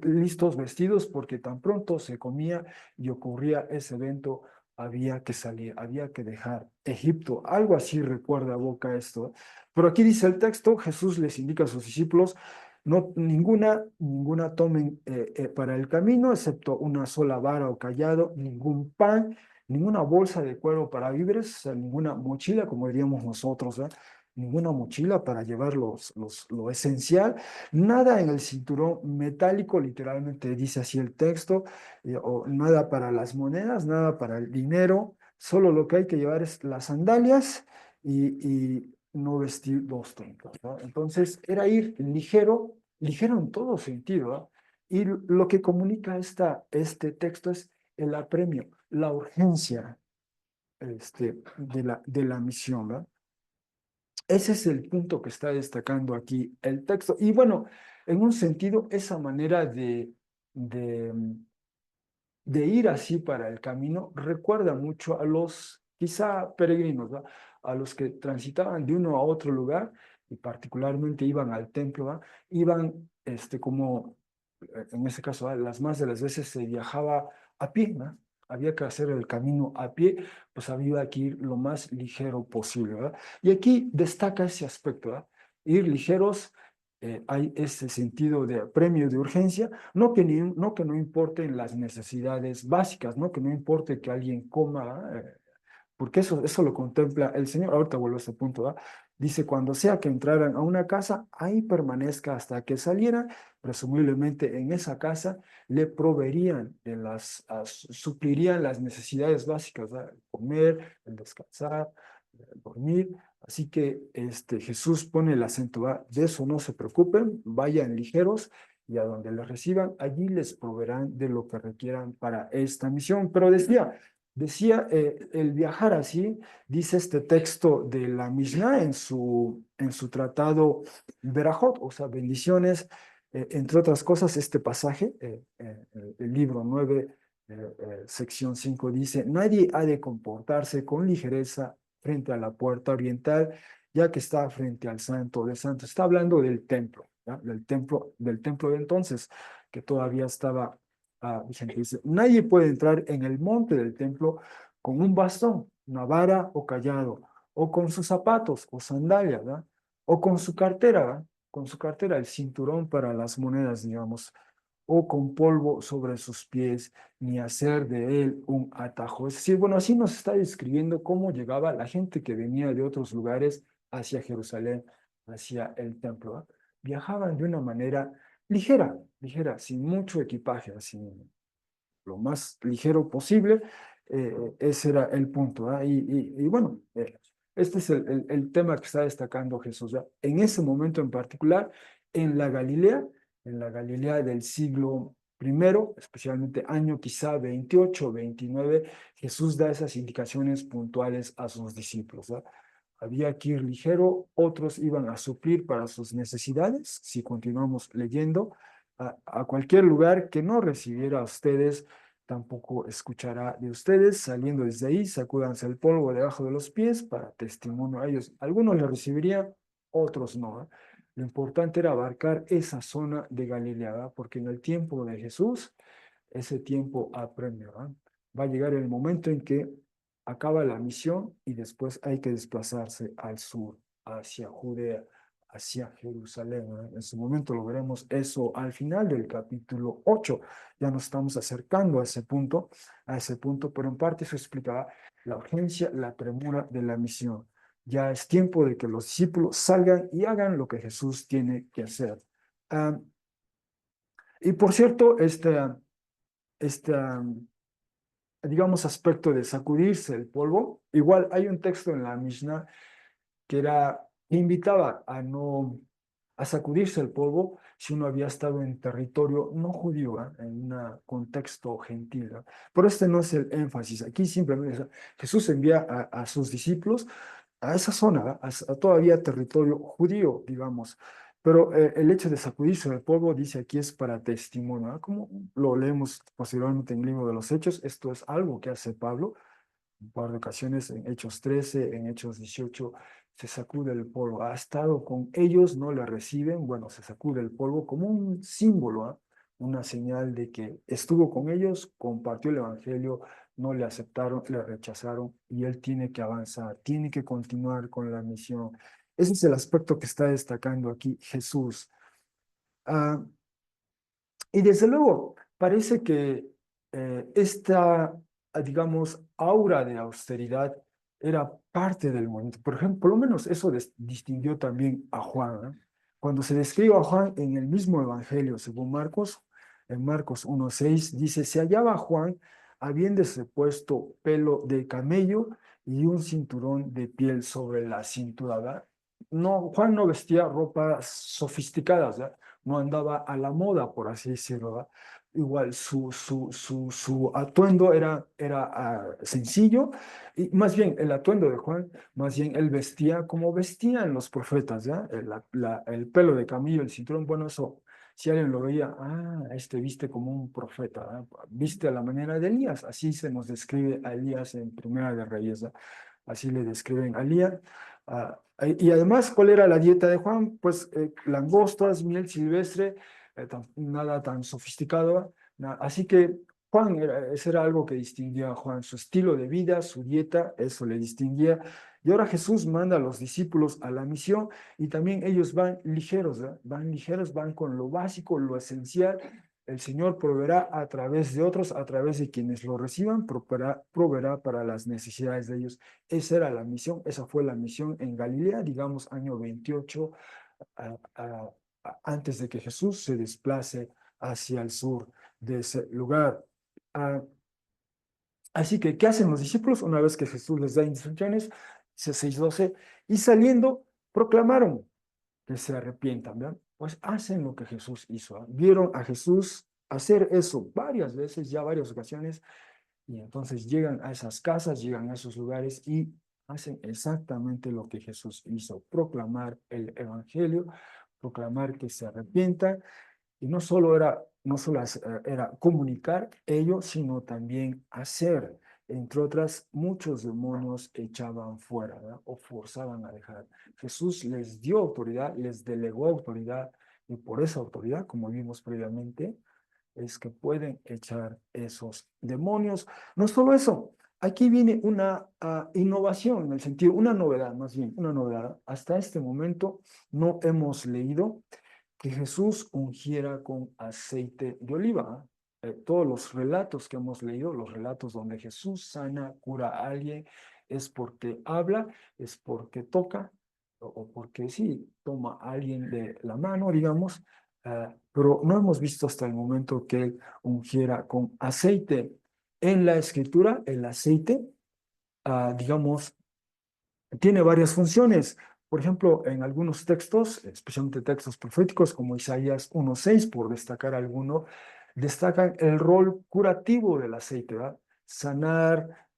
listos vestidos porque tan pronto se comía y ocurría ese evento, había que salir, había que dejar Egipto. Algo así recuerda a Boca esto. Pero aquí dice el texto, Jesús les indica a sus discípulos, no, ninguna tomen para el camino, excepto una sola vara o callado, ningún pan, ninguna bolsa de cuero para víveres, o sea, ninguna mochila, como diríamos nosotros, ¿eh? Ninguna mochila para llevar lo esencial, nada en el cinturón metálico, literalmente dice así el texto, o nada para las monedas, nada para el dinero, solo lo que hay que llevar es las sandalias y no vestir dos túnicas, ¿no? Entonces era ir ligero, ligero en todo sentido, ¿no? Y lo que comunica este texto es el apremio, la urgencia de la misión, ¿no? Ese es el punto que está destacando aquí el texto. Y bueno, en un sentido, esa manera de, de ir así para el camino recuerda mucho a los quizá peregrinos, ¿va? A los que transitaban de uno a otro lugar y particularmente iban al templo, ¿va? Iban como en ese caso, ¿va? Las más de las veces se viajaba a pie, ¿va? Había que hacer el camino a pie, pues había que ir lo más ligero posible, ¿verdad? Y aquí destaca ese aspecto, ¿va? Ir ligeros, hay ese sentido de apremio, de urgencia, no que no importen las necesidades básicas, no que no importe que alguien coma, porque eso lo contempla el Señor. Ahorita vuelvo a ese punto, ¿verdad? Dice, cuando sea que entraran a una casa, ahí permanezca hasta que salieran, presumiblemente en esa casa le proveerían suplirían las necesidades básicas, ¿verdad? El comer, el descansar, el dormir. Así que Jesús pone el acento, ¿verdad? De eso no se preocupen, vayan ligeros y a donde les reciban, allí les proveerán de lo que requieran para esta misión. Pero decía el viajar así, dice este texto de la Mishnah en su tratado Berajot, o sea, bendiciones, entre otras cosas, este pasaje, el libro 9, sección 5 dice, nadie ha de comportarse con ligereza frente a la puerta oriental, ya que está frente al Santo de Santos. Está hablando del templo, ¿ya? Del templo de entonces, que todavía estaba vigente. Dice, nadie puede entrar en el monte del templo con un bastón, una vara o callado, o con sus zapatos o sandalias, ¿verdad? O con su cartera, ¿verdad? Con su cartera, el cinturón para las monedas, digamos, o con polvo sobre sus pies, ni hacer de él un atajo. Es decir, bueno, así nos está describiendo cómo llegaba la gente que venía de otros lugares hacia Jerusalén, hacia el templo. ¿Ah? Viajaban de una manera ligera, ligera, sin mucho equipaje, sin lo más ligero posible. Ese era el punto. ¿Ah? Y bueno, este es el tema que está destacando Jesús. ¿Ya? En ese momento en particular, en la Galilea del siglo primero, especialmente año quizá 28, 29, Jesús da esas indicaciones puntuales a sus discípulos. ¿Ya? Había que ir ligero, otros iban a suplir para sus necesidades, si continuamos leyendo, a cualquier lugar que no recibiera a ustedes, tampoco escuchará de ustedes. Saliendo desde ahí, sacúdanse el polvo debajo de los pies para testimonio a ellos. Algunos le recibirían, otros no. ¿Eh? Lo importante era abarcar esa zona de Galilea, ¿verdad? Porque en el tiempo de Jesús, ese tiempo apremia, ¿verdad? Va a llegar el momento en que acaba la misión y después hay que desplazarse al sur, hacia Judea, hacia Jerusalén. ¿Eh? En su momento lo veremos eso al final del capítulo 8. Ya nos estamos acercando a ese punto, pero en parte eso explicaba la urgencia, la premura de la misión. Ya es tiempo de que los discípulos salgan y hagan lo que Jesús tiene que hacer. Ah, y por cierto, este, digamos, aspecto de sacudirse el polvo, igual hay un texto en la Mishnah que invitaba a no a sacudirse el polvo si uno había estado en territorio no judío, ¿eh? En un contexto gentil. ¿Eh? Pero este no es el énfasis. Aquí simplemente Jesús envía a sus discípulos a esa zona, ¿eh? A todavía territorio judío, digamos. Pero el hecho de sacudirse el polvo, dice aquí, es para testimonio. ¿Eh? Como lo leemos posteriormente en el libro de los Hechos, esto es algo que hace Pablo un par de ocasiones, en Hechos 13, en Hechos 18, se sacude el polvo. Ha estado con ellos, no le reciben, bueno, se sacude el polvo como un símbolo, ¿ah? Una señal de que estuvo con ellos, compartió el Evangelio, no le aceptaron, le rechazaron y él tiene que avanzar, tiene que continuar con la misión. Ese es el aspecto que está destacando aquí Jesús. Ah, y desde luego, parece que esta, digamos, aura de austeridad era parte del movimiento. Por ejemplo, por lo menos eso distinguió también a Juan. ¿Eh? Cuando se describe a Juan en el mismo Evangelio, según Marcos, en Marcos 1:6, dice, se hallaba Juan habiéndose puesto pelo de camello y un cinturón de piel sobre la cintura. ¿Verdad? No, Juan no vestía ropas sofisticadas, ¿verdad? No andaba a la moda, por así decirlo. ¿verdad? Igual su atuendo era sencillo, y más bien el atuendo de Juan, más bien él vestía como vestían los profetas, ¿ya? El pelo de camello, el cinturón, bueno, eso, si alguien lo veía, este viste como un profeta, ¿verdad? Viste a la manera de Elías, así se nos describe a Elías en Primera de Reyes, ¿verdad? Así le describen a Elías. Y además, ¿cuál era la dieta de Juan? Pues langostas, miel silvestre, nada tan sofisticado. Así que Juan, eso era algo que distinguía a Juan, su estilo de vida, su dieta, eso le distinguía. Y ahora Jesús manda a los discípulos a la misión y también ellos van ligeros, ¿verdad? Van ligeros, van con lo básico, lo esencial. El Señor proveerá a través de otros, a través de quienes lo reciban, proveerá para las necesidades de ellos. Esa era la misión, esa fue la misión en Galilea, digamos, año 28, a- a- antes de que Jesús se desplace hacia el sur de ese lugar. Ah, así que, ¿qué hacen los discípulos una vez que Jesús les da instrucciones? Dice 6:12, y saliendo, proclamaron que se arrepientan, ¿verdad? Pues hacen lo que Jesús hizo. ¿Ah? Vieron a Jesús hacer eso varias veces, ya varias ocasiones, y entonces llegan a esas casas, llegan a esos lugares y hacen exactamente lo que Jesús hizo, proclamar el Evangelio, proclamar que se arrepientan, y no solo era comunicar ello, sino también hacer. Entre otras, muchos demonios echaban fuera, ¿verdad? O forzaban a dejar. Jesús les dio autoridad, les delegó autoridad, y por esa autoridad, como vimos previamente, es que pueden echar esos demonios. No solo eso, aquí viene una innovación, en el sentido, una novedad, más bien, una novedad. Hasta este momento no hemos leído que Jesús ungiera con aceite de oliva. Todos los relatos que hemos leído, los relatos donde Jesús sana, cura a alguien, es porque habla, es porque toca, o porque sí, toma a alguien de la mano, digamos, pero no hemos visto hasta el momento que él ungiera con aceite. En la escritura, el aceite, digamos, tiene varias funciones. Por ejemplo, en algunos textos, especialmente textos proféticos como Isaías 1:6, por destacar alguno, destacan el rol curativo del aceite, ¿verdad? Sanar,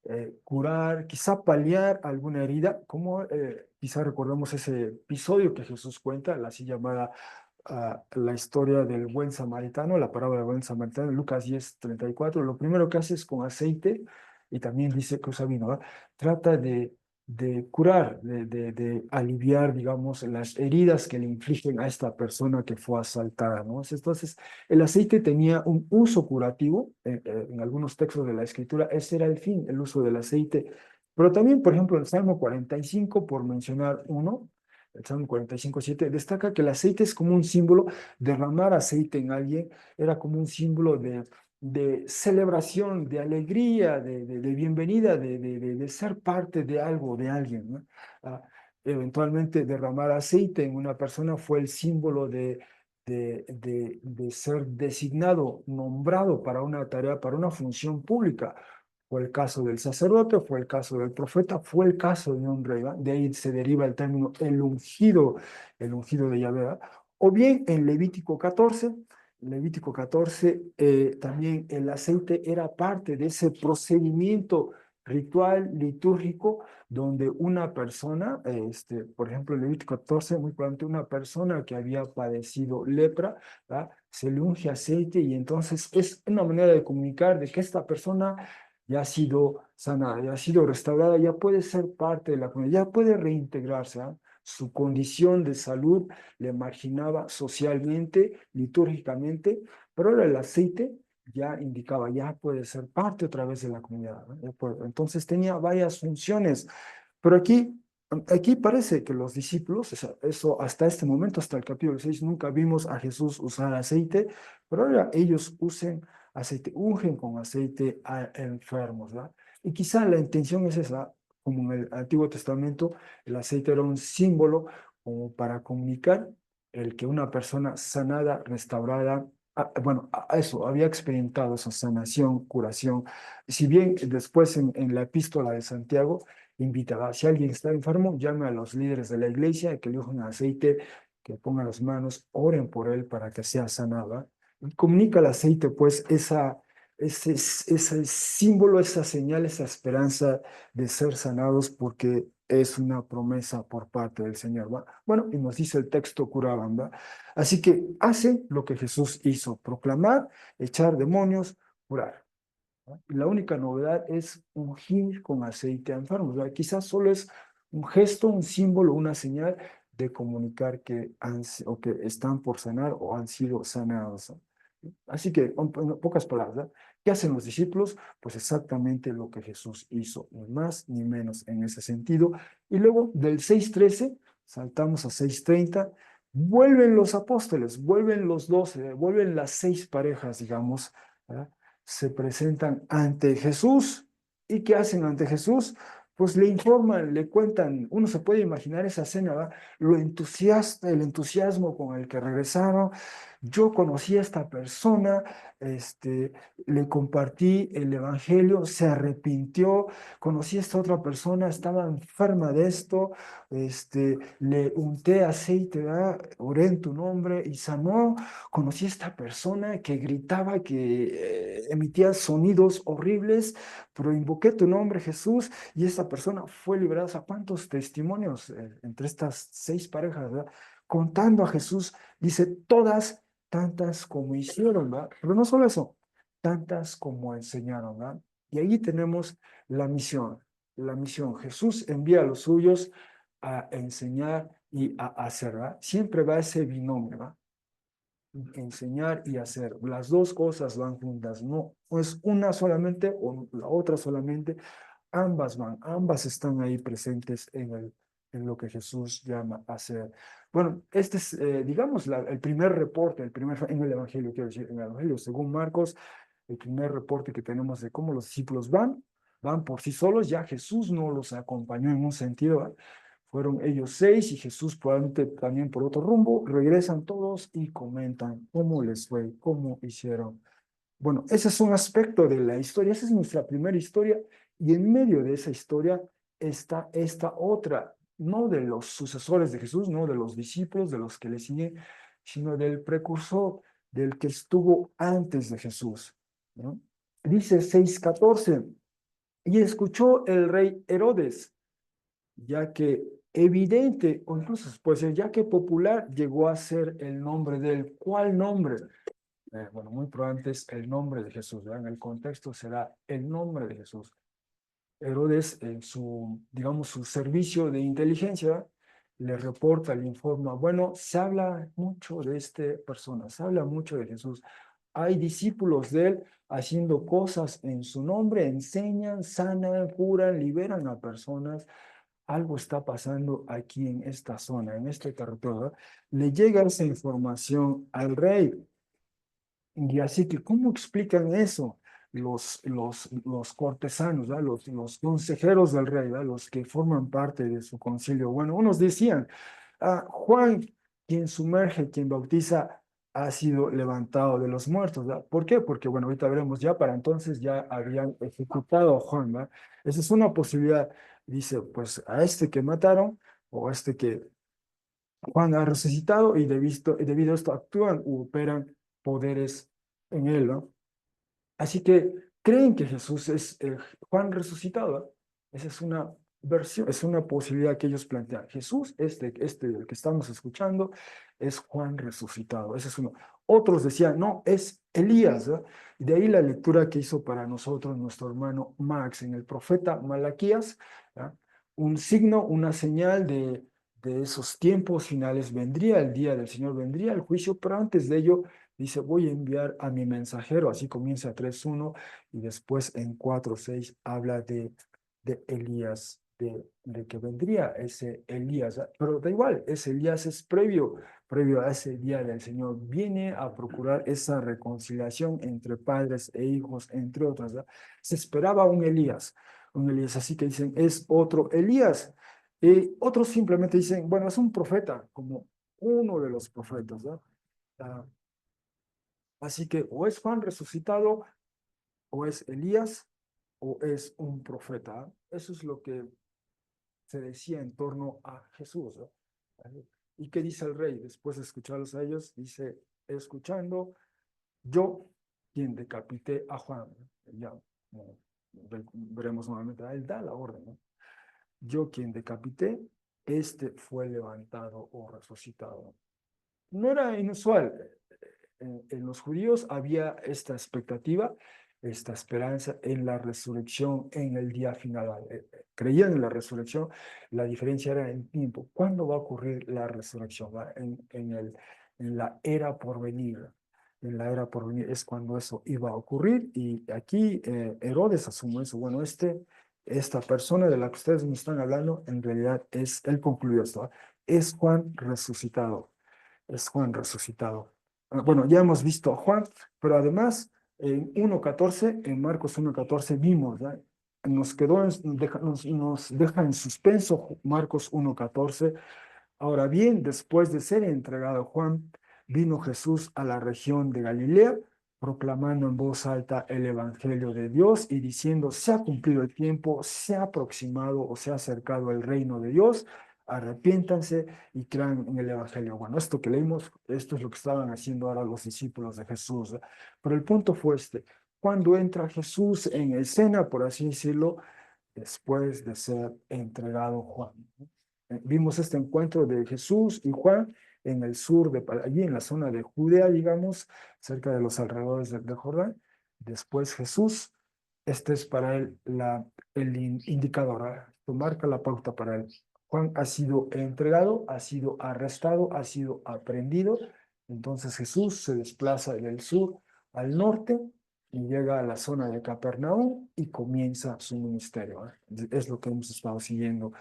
curar, quizá paliar alguna herida, como quizá recordamos ese episodio que Jesús cuenta, la así llamada la historia del buen samaritano, la parábola del buen samaritano, en Lucas 10:34. Lo primero que hace es con aceite, y también dice que usa vino, ¿verdad? Trata de curar, de aliviar, digamos, las heridas que le infligen a esta persona que fue asaltada, ¿no? Entonces, el aceite tenía un uso curativo, en algunos textos de la Escritura, ese era el fin, el uso del aceite. Pero también, por ejemplo, el Salmo 45, por mencionar uno, el Salmo 45:7, destaca que el aceite es como un símbolo, derramar aceite en alguien era como un símbolo de celebración, de alegría, de bienvenida, de ser parte de algo, de alguien, ¿no? Eventualmente derramar aceite en una persona fue el símbolo de ser designado, nombrado para una tarea, para una función pública. Fue el caso del sacerdote, fue el caso del profeta, fue el caso de un rey, ¿va? De ahí se deriva el término el ungido de Yahvé, ¿va? O bien en Levítico 14, también el aceite era parte de ese procedimiento ritual litúrgico donde una persona, por ejemplo, en Levítico 14, muy probablemente una persona que había padecido lepra, ¿verdad? Se le unge aceite y entonces es una manera de comunicar de que esta persona ya ha sido sanada, ya ha sido restaurada, ya puede ser parte de la comunidad, ya puede reintegrarse, ¿ah? Su condición de salud le marginaba socialmente, litúrgicamente, pero ahora el aceite ya indicaba, ya puede ser parte otra vez de la comunidad, ¿no? Entonces tenía varias funciones, pero aquí parece que los discípulos, eso hasta este momento, hasta el capítulo 6, nunca vimos a Jesús usar aceite, pero ahora ellos usen aceite, ungen con aceite a enfermos, ¿verdad? Y quizá la intención es esa, como en el Antiguo Testamento, el aceite era un símbolo como para comunicar el que una persona sanada, restaurada, bueno, a eso, había experimentado esa sanación, curación. Si bien después en la epístola de Santiago invitaba, si alguien está enfermo, llame a los líderes de la iglesia, que le unjan aceite, que pongan las manos, oren por él para que sea sanada. Y comunica el aceite, pues, ese símbolo, esa señal, esa esperanza de ser sanados, porque es una promesa por parte del Señor, ¿va? Bueno, y nos dice el texto, curaban, ¿va? Así que hace lo que Jesús hizo, proclamar, echar demonios, curar, ¿va? Y la única novedad es ungir con aceite a enfermos, ¿va? Quizás solo es un gesto, un símbolo, una señal de comunicar que o que están por sanar o han sido sanados, ¿no? Así que, en pocas palabras, ¿verdad? ¿Qué hacen los discípulos? Pues exactamente lo que Jesús hizo, ni más ni menos en ese sentido. Y luego del 6:13 saltamos a 6:30, vuelven los apóstoles, vuelven los 12, vuelven las 6 parejas, digamos, ¿verdad? Se presentan ante Jesús. ¿Y qué hacen ante Jesús? Pues le informan, le cuentan, uno se puede imaginar esa escena, ¿verdad? El entusiasmo con el que regresaron. Yo conocí a esta persona, le compartí el evangelio, se arrepintió, conocí a esta otra persona, estaba enferma de esto, le unté aceite, ¿verdad? Oré en tu nombre y sanó. Conocí a esta persona que gritaba, que emitía sonidos horribles, pero invoqué tu nombre, Jesús, y esta persona fue liberada. O sea, ¿cuántos testimonios entre estas 6 parejas, ¿verdad? Contando a Jesús, dice, todas tantas como hicieron, ¿verdad? Pero no solo eso, tantas como enseñaron, ¿verdad? Y ahí tenemos la misión, la misión. Jesús envía a los suyos a enseñar y a hacer, ¿verdad? Siempre va ese binomio, ¿verdad? Enseñar y hacer. Las dos cosas van juntas, no es una solamente o la otra solamente, ambas van, ambas están ahí presentes en lo que Jesús llama a hacer. Bueno, este es, digamos, el primer reporte, en el Evangelio, quiero decir, en el Evangelio, según Marcos, el primer reporte que tenemos de cómo los discípulos van por sí solos, ya Jesús no los acompañó en un sentido, ¿verdad? Fueron ellos 6 y Jesús probablemente también por otro rumbo, regresan todos y comentan cómo les fue, cómo hicieron. Bueno, ese es un aspecto de la historia, esa es nuestra primera historia y en medio de esa historia está esta otra, no de los sucesores de Jesús, no de los discípulos, de los que le siguen, sino del precursor, del que estuvo antes de Jesús, ¿no? Dice 6:14, y escuchó el rey Herodes, ya que evidente, o incluso puede ser, ya que popular llegó a ser el nombre del, ¿cuál nombre? Bueno, muy probablemente es el nombre de Jesús, ¿verdad? En el contexto será el nombre de Jesús. Herodes, en su, digamos, su servicio de inteligencia, le reporta, le informa, bueno, se habla mucho de esta persona, se habla mucho de Jesús. Hay discípulos de él haciendo cosas en su nombre, enseñan, sanan, curan, liberan a personas. Algo está pasando aquí en esta zona, en este territorio, ¿verdad? Le llega esa información al rey. Y así que, ¿cómo explican eso los cortesanos, ¿verdad? Los consejeros del rey, ¿verdad? Los que forman parte de su concilio? Bueno, unos decían, Juan, quien sumerge, quien bautiza, ha sido levantado de los muertos, ¿verdad? ¿Por qué? Porque, bueno, ahorita veremos ya, para entonces ya habían ejecutado a Juan, ¿verdad? Esa es una posibilidad. Dice, pues a este que mataron o a este que Juan ha resucitado y debido a esto actúan u operan poderes en él, ¿no? Así que creen que Jesús es Juan resucitado, ¿no? Esa es una versión, es una posibilidad que ellos plantean. Jesús, este del que estamos escuchando, es Juan resucitado. Ese es uno. Otros decían, no, es Elías, ¿no? Y de ahí la lectura que hizo para nosotros nuestro hermano Max en el profeta Malaquías, ¿no? Un signo, una señal de esos tiempos finales vendría, el día del Señor vendría el juicio, pero antes de ello dice, voy a enviar a mi mensajero, así comienza 3:1 y después en 4:6 habla de Elías, de que vendría ese Elías, pero da igual, ese Elías es previo a ese día del Señor, viene a procurar esa reconciliación entre padres e hijos, entre otras, ¿verdad? Se esperaba un Elías, así que dicen, es otro Elías. Otros simplemente dicen, bueno, es un profeta, como uno de los profetas, ¿no? Ah, Así que o es Juan resucitado, o es Elías, o es un profeta. Eso es lo que se decía en torno a Jesús, ¿no? ¿Y qué dice el rey? Después de escucharlos a ellos, dice, escuchando, yo, quien decapité a Juan, ¿no? Ya, no, veremos nuevamente, él da la orden, ¿no? Yo, quien decapité, este fue levantado o resucitado. No era inusual. En los judíos había esta expectativa, esta esperanza en la resurrección en el día final. Creían en la resurrección, la diferencia era en tiempo. ¿Cuándo va a ocurrir la resurrección? En la era por venir. En la era por venir es cuando eso iba a ocurrir y aquí Herodes asume eso. Bueno, esta persona de la que ustedes me están hablando, en realidad él concluyó esto, es Juan resucitado, es Juan resucitado. Bueno, ya hemos visto a Juan, pero además en Marcos 1:14 vimos, ¿verdad? Nos deja en suspenso Marcos 1:14. Ahora bien, después de ser entregado a Juan, vino Jesús a la región de Galilea, proclamando en voz alta el Evangelio de Dios y diciendo, se ha cumplido el tiempo, se ha aproximado o se ha acercado el reino de Dios, arrepiéntanse y crean en el Evangelio. Bueno, esto que leímos, esto es lo que estaban haciendo ahora los discípulos de Jesús. Pero el punto fue este, cuando entra Jesús en escena, por así decirlo, después de ser entregado Juan. Vimos este encuentro de Jesús y Juan en el sur, allí en la zona de Judea, digamos, cerca de los alrededores del Jordán. Después Jesús, este es para él el indicador, esto marca la pauta para él. Juan ha sido entregado, ha sido arrestado, ha sido aprendido. Entonces Jesús se desplaza del sur al norte y llega a la zona de Capernaum y comienza su ministerio. Es lo que hemos estado siguiendo.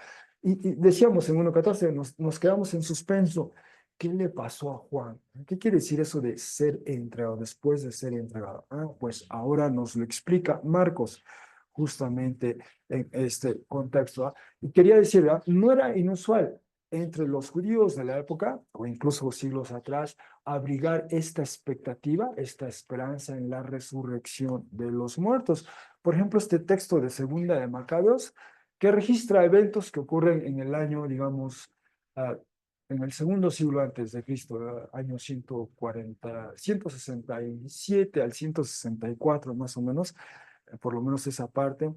Y decíamos en 1:14, nos quedamos en suspenso. ¿Qué le pasó a Juan? ¿Qué quiere decir eso de ser entregado, después de ser entregado? Pues ahora nos lo explica Marcos, justamente en este contexto. Y quería decir, no era inusual entre los judíos de la época, o incluso siglos atrás, abrigar esta expectativa, esta esperanza en la resurrección de los muertos. Por ejemplo, este texto de Segunda de Macabeos, que registra eventos que ocurren en el año, digamos, ah, en el segundo siglo antes de Cristo, año 140, 167 al 164 más o menos, por lo menos esa parte,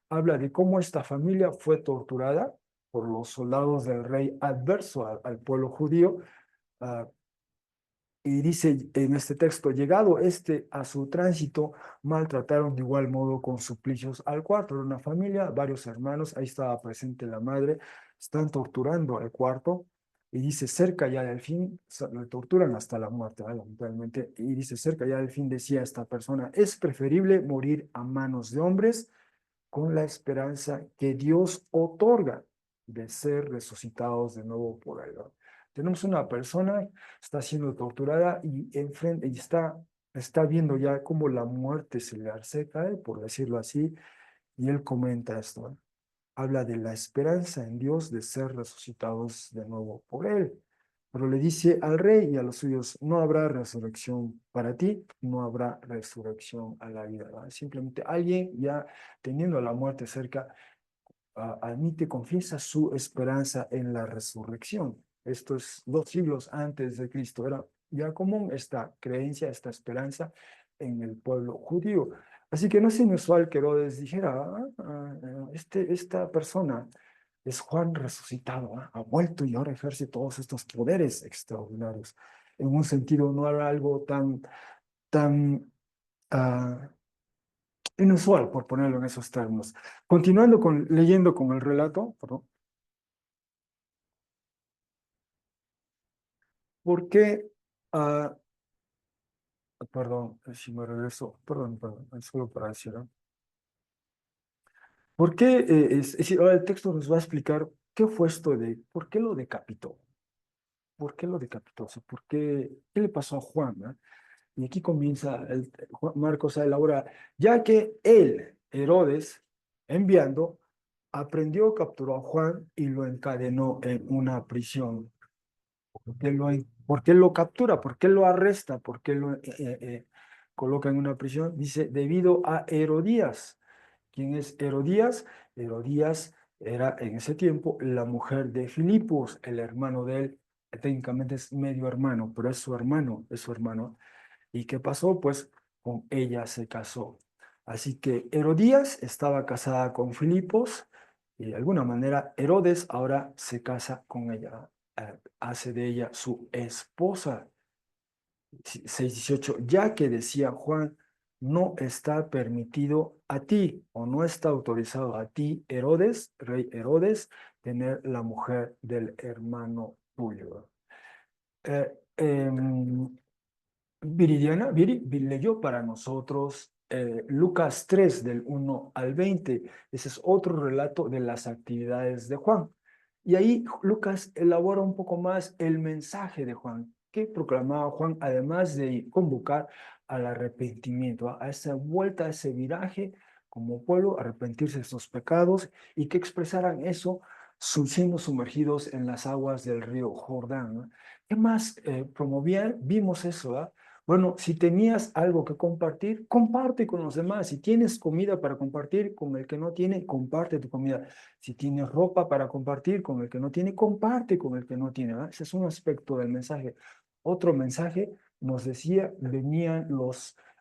habla de cómo esta familia fue torturada por los soldados del rey adverso al pueblo judío. ah, y dice en este texto, llegado este a su tránsito, maltrataron de igual modo con suplicios al cuarto. Era una familia, varios hermanos, ahí estaba presente la madre, están torturando al cuarto, y dice, cerca ya del fin, le torturan hasta la muerte, lamentablemente, y dice, cerca ya del fin, decía esta persona, es preferible morir a manos de hombres con la esperanza que Dios otorga de ser resucitados de nuevo por él. Tenemos una persona, está siendo torturada y está viendo ya cómo la muerte se le acerca a él, por decirlo así, y él comenta esto. Habla de la esperanza en Dios de ser resucitados de nuevo por él. Pero le dice al rey y a los suyos, no habrá resurrección para ti, no habrá resurrección a la vida. ¿Verdad? Simplemente alguien ya teniendo la muerte cerca, admite, confiesa su esperanza en la resurrección. Esto es 2 siglos antes de Cristo. Era ya común esta creencia, esta esperanza en el pueblo judío. Así que no es inusual que Herodes dijera, esta persona es Juan resucitado, ha vuelto y ahora ejerce todos estos poderes extraordinarios. En un sentido, no era algo tan ah, inusual, por ponerlo en esos términos. Continuando leyendo con el relato, perdón, ¿por qué? ah, Perdón, si me regreso, perdón, es solo para decir, ¿no? ¿Por qué? Es decir, ahora el texto nos va a explicar qué fue esto de, ¿por qué lo decapitó? ¿Por qué lo decapitó? O sea, ¿qué le pasó a Juan? ¿No? Y aquí comienza Marcos a elaborar, ya que él, Herodes, enviando, aprendió, capturó a Juan y lo encadenó en una prisión. ¿Por qué lo captura? ¿Por qué lo arresta? ¿Por qué lo coloca en una prisión? Dice, debido a Herodías. ¿Quién es Herodías? Herodías era en ese tiempo la mujer de Filipos, el hermano de él. Técnicamente es medio hermano, pero es su hermano, es su hermano. ¿Y qué pasó? Pues con ella se casó. Así que Herodías estaba casada con Filipos y de alguna manera Herodes ahora se casa con ella, hace de ella su esposa. 6:18, ya que decía Juan, no está permitido a ti o no está autorizado a ti, Herodes, rey Herodes, tener la mujer del hermano tuyo. Eh, em, Viri leyó para nosotros Lucas 3 del 1 al 20. Ese es otro relato de las actividades de Juan. Y ahí Lucas elabora un poco más el mensaje de Juan, que proclamaba Juan, además de convocar al arrepentimiento, a esa vuelta, a ese viraje como pueblo, arrepentirse de sus pecados y que expresaran eso siendo sumergidos en las aguas del río Jordán. ¿No? ¿Qué más promovían? Vimos eso, ¿ah? Bueno, si tenías algo que compartir, comparte con los demás. Si tienes comida para compartir con el que no tiene, comparte tu comida. Si tienes ropa para compartir con el que no tiene, comparte con el que no tiene. ¿verdad? Ese es un aspecto del mensaje. Otro mensaje nos decía, venían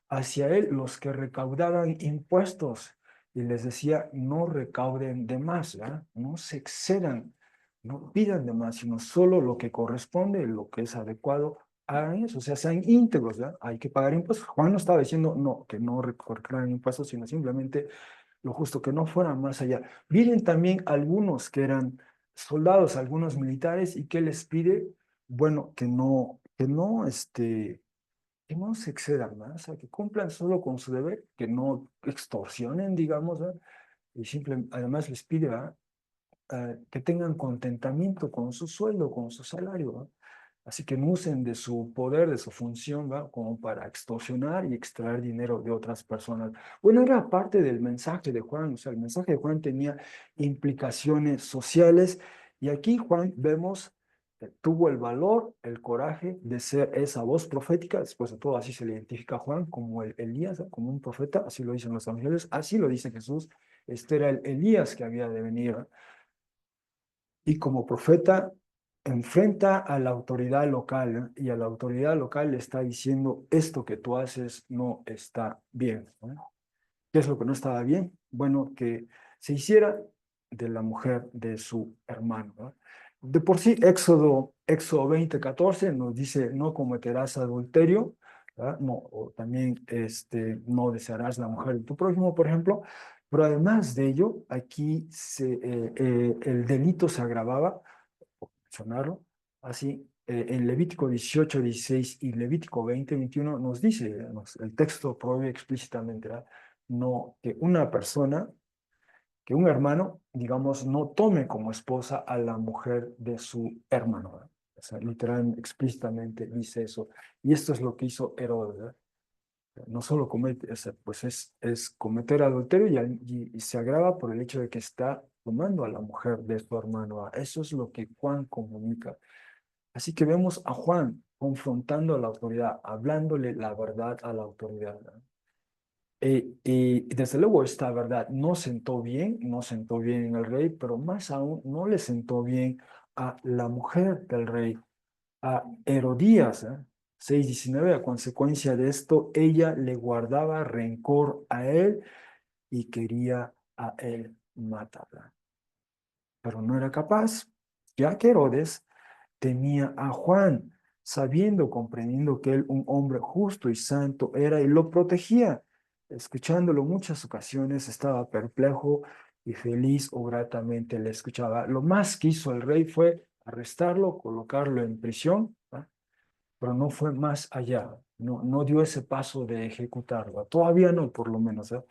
hacia él los que recaudaban impuestos y les decía, no recauden de más, ¿verdad? No se excedan, no pidan de más, sino solo lo que corresponde, lo que es adecuado hagan eso, o sea, sean íntegros, ¿ya? Hay que pagar impuestos. Juan no estaba diciendo no, que no recortaran impuestos, sino simplemente lo justo, que no fueran más allá. Vienen también algunos que eran soldados, algunos militares, y ¿qué les pide? Bueno, que no se excedan, ¿no? O sea, que cumplan solo con su deber, que no extorsionen, digamos, ¿verdad? Y además les pide, ¿verdad? que tengan contentamiento con su sueldo, con su salario, ¿va? Así que no usen de su poder, de su función, ¿va? Como para extorsionar y extraer dinero de otras personas. Bueno, era parte del mensaje de Juan, o sea, el mensaje de Juan tenía implicaciones sociales y aquí Juan vemos tuvo el valor, el coraje de ser esa voz profética, después de todo así se le identifica a Juan como el Elías, ¿no? Como un profeta, así lo dicen los evangelios, así lo dice Jesús, este era el Elías que había de venir, ¿no? Y como profeta enfrenta a la autoridad local, ¿no? Y a la autoridad local le está diciendo, esto que tú haces no está bien, ¿no? ¿Qué es lo que no estaba bien? Bueno, que se hiciera de la mujer de su hermano, ¿no? De por sí, Éxodo 20:14 nos dice, no cometerás adulterio, ¿verdad? No, o también no desearás la mujer de tu prójimo, por ejemplo. Pero además de ello, aquí el delito se agravaba, por mencionarlo, así, en Levítico 18:16 y Levítico 20:21 nos dice, el texto prohíbe explícitamente, ¿verdad? No, que una persona, que un hermano, digamos, no tome como esposa a la mujer de su hermano, ¿verdad? O sea, literal, explícitamente dice eso. Y esto es lo que hizo Herodes, ¿verdad? No solo comete, o sea, pues es cometer adulterio y se agrava por el hecho de que está tomando a la mujer de su hermano, ¿verdad? Eso es lo que Juan comunica. Así que vemos a Juan confrontando a la autoridad, hablándole la verdad a la autoridad, ¿verdad? Y desde luego esta verdad no sentó bien, no sentó bien en el rey, pero más aún no le sentó bien a la mujer del rey, a Herodías, ¿eh? 6:19, a consecuencia de esto, ella le guardaba rencor a él y quería a él matarla. Pero no era capaz, ya que Herodes temía a Juan, sabiendo, comprendiendo que él, un hombre justo y santo, era y lo protegía. Escuchándolo muchas ocasiones, estaba perplejo y feliz o gratamente le escuchaba. Lo más que hizo el rey fue arrestarlo, colocarlo en prisión, ¿ah? Pero no fue más allá, no dio ese paso de ejecutarlo. Todavía no, por lo menos, ¿eh?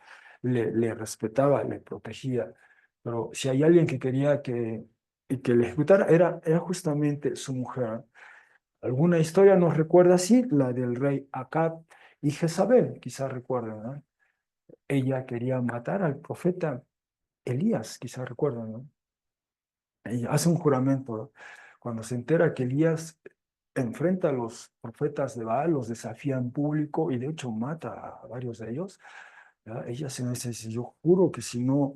Le respetaba, le protegía. Pero si hay alguien que quería que le ejecutara, era justamente su mujer. Alguna historia nos recuerda así, la del rey Acab y Jezabel, quizás recuerden, ¿no? Ella quería matar al profeta Elías, quizás recuerdan, ¿no? Ella hace un juramento, ¿no? Cuando se entera que Elías enfrenta a los profetas de Baal, los desafía en público y de hecho mata a varios de ellos, ¿ya? Ella se dice, yo juro que si no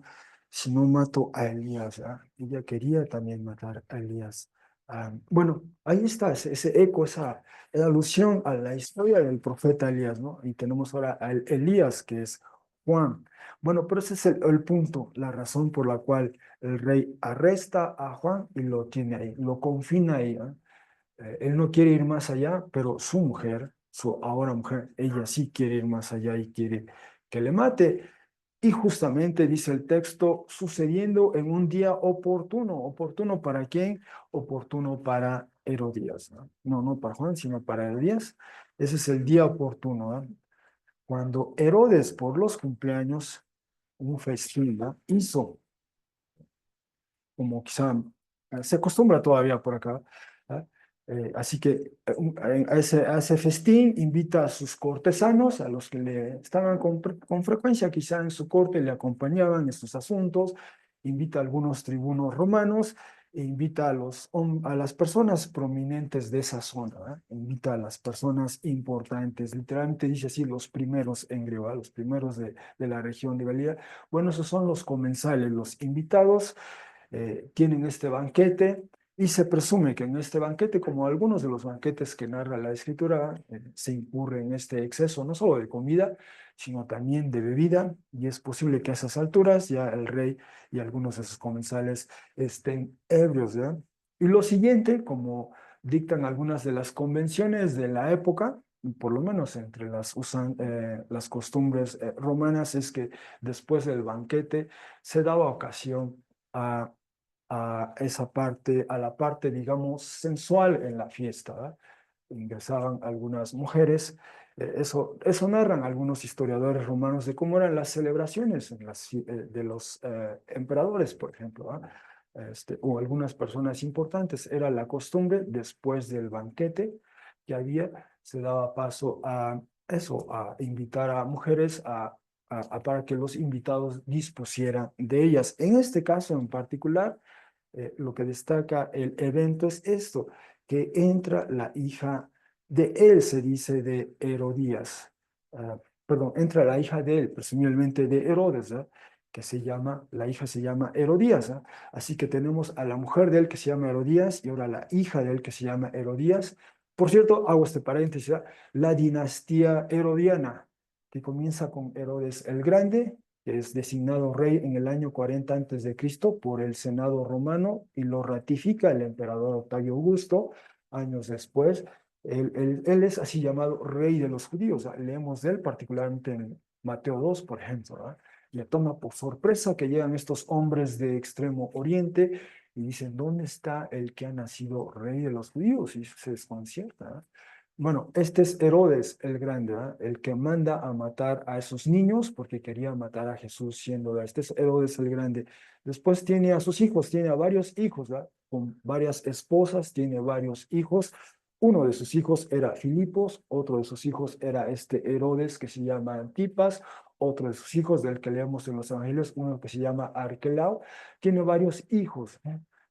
mato a Elías, ¿ya? Ella quería también matar a Elías. Bueno, ahí está ese eco, esa alusión a la historia del profeta Elías, ¿no? Y tenemos ahora a Elías, que es Juan. Bueno, pero ese es el punto, la razón por la cual el rey arresta a Juan y lo tiene ahí, lo confina ahí, ¿eh? Él no quiere ir más allá, pero su mujer, su ahora mujer, ella sí quiere ir más allá y quiere que le mate. Y justamente dice el texto, sucediendo en un día oportuno. ¿Oportuno para quién? Oportuno para Herodías, ¿no? No para Juan, sino para Herodías. Ese es el día oportuno, ¿no? Cuando Herodes, por los cumpleaños, un festín, ¿no? Hizo como quizá se acostumbra todavía por acá, ¿ah? Así que a ese festín invita a sus cortesanos, a los que le estaban con frecuencia quizá en su corte, le acompañaban en sus asuntos, invita a algunos tribunos romanos, e invita a las personas prominentes de esa zona, ¿ah? Invita a las personas importantes, literalmente dice así, los primeros en griego, ¿ah? Los primeros de la región de Galilea. Bueno, esos son los comensales, los invitados tienen este banquete y se presume que en este banquete, como algunos de los banquetes que narra la escritura, se incurre en este exceso no solo de comida, sino también de bebida, y es posible que a esas alturas ya el rey y algunos de sus comensales estén ebrios, ¿ya? Y lo siguiente, como dictan algunas de las convenciones de la época, por lo menos entre las costumbres romanas, es que después del banquete se daba ocasión a esa parte, a la parte, digamos, sensual en la fiesta, ¿verdad? Ingresaban algunas mujeres. Eso narran algunos historiadores romanos de cómo eran las celebraciones de los emperadores, por ejemplo, ¿verdad? o algunas personas importantes. Era la costumbre después del banquete que había, se daba paso a eso, a invitar a mujeres para que los invitados dispusieran de ellas. En este caso en particular, lo que destaca el evento es esto, que entra la hija de él, se dice de Herodías. Perdón, entra la hija de él, presumiblemente de Herodes, que la hija se llama Herodías. Así que tenemos a la mujer de él que se llama Herodías y ahora la hija de él que se llama Herodías. Por cierto, hago este paréntesis, la dinastía herodiana, que comienza con Herodes el Grande, que es designado rey en el año 40 antes de Cristo por el Senado romano y lo ratifica el emperador Octavio Augusto años después. Él es así llamado rey de los judíos. Leemos de él particularmente en Mateo 2, por ejemplo. Le toma por sorpresa que llegan estos hombres de Extremo Oriente y dicen, ¿dónde está el que ha nacido rey de los judíos? Y se desconcierta. Bueno, este es Herodes el Grande, el que manda a matar a esos niños porque quería matar a Jesús siendo. Este es Herodes el Grande. Después tiene a sus hijos, tiene a varios hijos, con varias esposas, tiene varios hijos. Uno de sus hijos era Filipos, otro de sus hijos era este Herodes que se llama Antipas, otro de sus hijos del que leemos en los evangelios, uno que se llama Arquelao. Tiene varios hijos,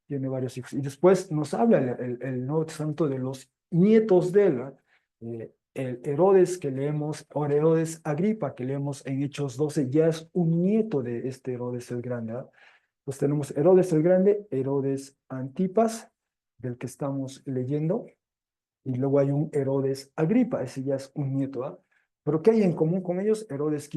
tiene varios hijos. Y después nos habla el Nuevo Testamento de los nietos de él, el Herodes que leemos, o Herodes Agripa que leemos en Hechos 12, ya es un nieto de este Herodes el Grande. Pues tenemos Herodes el Grande, Herodes Antipas, del que estamos leyendo, y luego hay un Herodes Agripa, ese ya es un nieto. Pero ¿qué hay en común con ellos? Herodes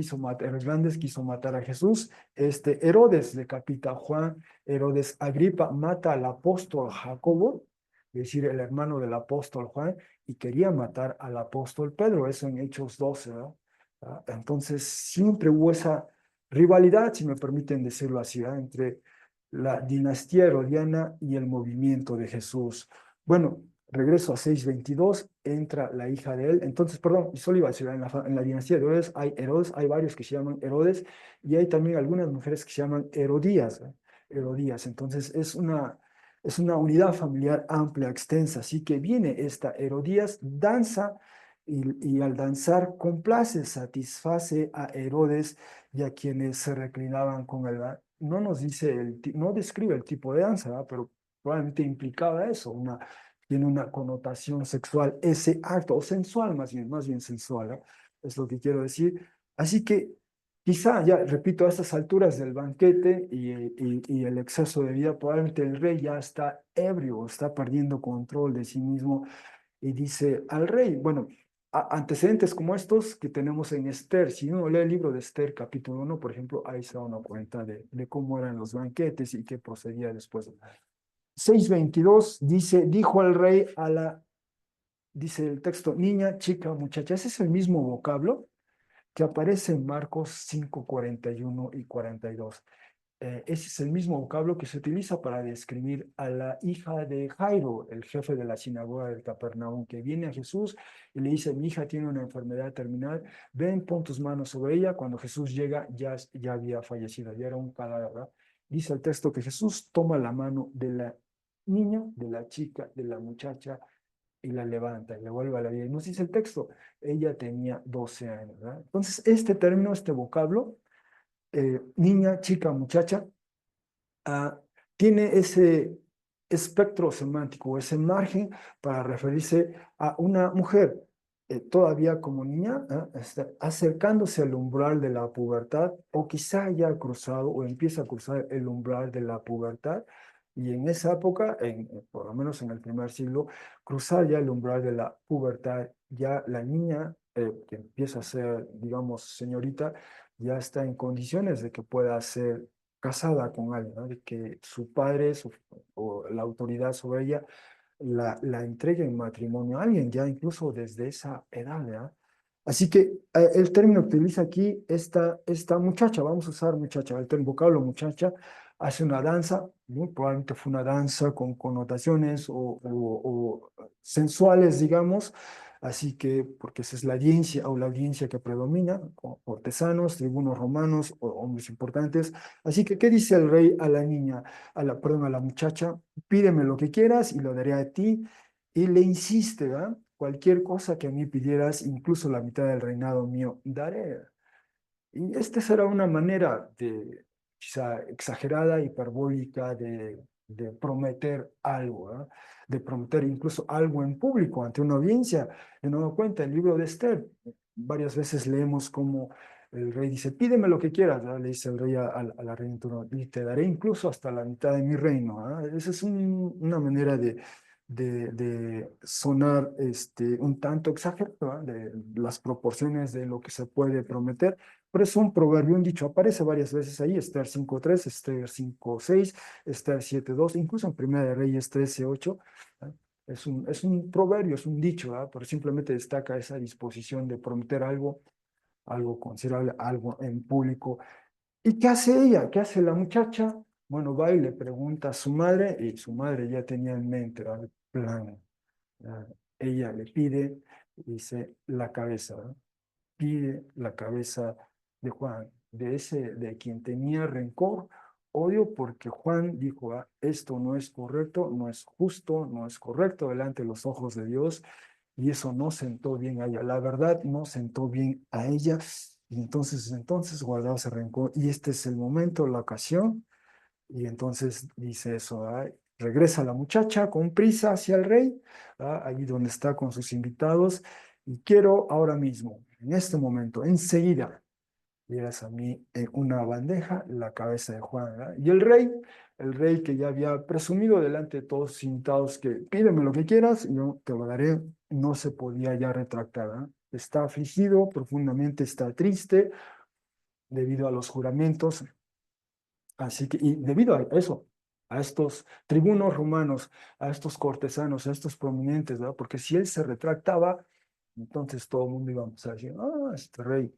Grande quiso matar a Jesús, este Herodes decapita a Juan, Herodes Agripa mata al apóstol Jacobo, es decir, el hermano del apóstol Juan, y quería matar al apóstol Pedro, eso en Hechos 12, ¿verdad? Entonces siempre hubo esa rivalidad, si me permiten decirlo así, entre la dinastía herodiana y el movimiento de Jesús. Bueno, regreso a 6:22, entra la hija de él. Entonces, perdón, y solo iba a decir, en la dinastía de Herodes, hay varios que se llaman Herodes, y hay también algunas mujeres que se llaman Herodías. Herodías. Entonces, es una unidad familiar amplia, extensa. Así que viene esta Herodías, danza, y al danzar complace, satisface a Herodes y a quienes se reclinaban con él. No nos dice, no describe el tipo de danza, ¿verdad? Pero probablemente implicaba eso, tiene una connotación sexual, ese acto, o sensual más bien sensual, ¿eh? Es lo que quiero decir. Así que quizá, ya repito, a estas alturas del banquete y el exceso de vida, probablemente el rey ya está ebrio, está perdiendo control de sí mismo y dice al rey, bueno, antecedentes como estos que tenemos en Esther, si uno lee el libro de Esther capítulo 1, por ejemplo, ahí se da una cuenta de cómo eran los banquetes y qué procedía después. 6:22 dice, dijo el rey dice el texto, niña, chica, muchacha. Ese es el mismo vocablo que aparece en Marcos 5:41 y 42. Ese es el mismo vocablo que se utiliza para describir a la hija de Jairo, el jefe de la sinagoga del Capernaum, que viene a Jesús y le dice, mi hija tiene una enfermedad terminal, ven, pon tus manos sobre ella. Cuando Jesús llega, ya había fallecido, ya era un cadáver, ¿verdad? Dice el texto que Jesús toma la mano de la niña, de la chica, de la muchacha, y la levanta y le vuelve a la vida. Y nos dice el texto, ella tenía 12 años, ¿verdad? Entonces, este término, este vocablo, niña, chica, muchacha, ah, tiene ese espectro semántico, ese margen para referirse a una mujer todavía como niña, está acercándose al umbral de la pubertad, o quizá ya ha cruzado o empieza a cruzar el umbral de la pubertad. Y en esa época, por lo menos en el primer siglo, cruzar ya el umbral de la pubertad, ya la niña que empieza a ser, digamos, señorita, ya está en condiciones de que pueda ser casada con alguien, ¿no? De que su padre o la autoridad sobre ella la entregue en matrimonio a alguien, ya incluso desde esa edad, ¿verdad? Así que el término que utiliza aquí, esta muchacha, vamos a usar muchacha, el vocablo muchacha, hace una danza, ¿no? Probablemente fue una danza con connotaciones o sensuales, digamos, Así que, porque esa es la audiencia o la audiencia que predomina, cortesanos, tribunos romanos o hombres importantes. Así que, ¿qué dice el rey a la niña, perdón, a la muchacha? Pídeme lo que quieras y lo daré a ti. Y le insiste, ¿verdad? Cualquier cosa que a mí pidieras, incluso la mitad del reinado mío, daré. Y esta será una manera de, quizá exagerada, hiperbólica, de prometer algo, ¿verdad? De prometer incluso algo en público ante una audiencia. De nuevo cuenta, el libro de Esther, varias veces leemos como el rey dice, pídeme lo que quieras, ¿verdad? Le dice el rey a la reina en turno, y te daré incluso hasta la mitad de mi reino, ¿verdad? Esa es una manera de sonar un tanto exagerada, ¿verdad? De las proporciones de lo que se puede prometer, pero es un proverbio, un dicho, aparece varias veces ahí, Esther 5:3, Esther 5:6, Esther 7:2, incluso en Primera de Reyes 13:8. ¿verdad? Es un proverbio, es un dicho, ¿verdad? Pero simplemente destaca esa disposición de prometer algo, algo considerable, algo en público. ¿Y qué hace ella? ¿Qué hace la muchacha? Bueno, va y le pregunta a su madre, y su madre ya tenía en mente, ¿verdad? El plan. ¿verdad? Ella le pide, dice, la cabeza, ¿verdad? Pide la cabeza de Juan, de quien tenía rencor, odio, porque Juan dijo, "Ah, esto no es correcto, no es justo, no es correcto delante de los ojos de Dios, y eso no sentó bien a ella. La verdad no sentó bien a ella, y entonces guardaba ese rencor, y este es el momento, la ocasión, y entonces dice eso, ¿ah? Regresa la muchacha con prisa hacia el rey, ¿ah? Allí donde está con sus invitados, y quiero ahora mismo, en este momento, enseguida, llegas a mí en una bandeja la cabeza de Juan, ¿verdad? Y el rey que ya había presumido delante de todos sus invitados que pídeme lo que quieras, yo te lo daré, no se podía ya retractar, ¿verdad? Está afligido profundamente, está triste debido a los juramentos. Así que, y debido a eso, a estos tribunos romanos, a estos cortesanos, a estos prominentes, ¿verdad? Porque si él se retractaba, entonces todo el mundo iba a empezar a decir, ah, este rey,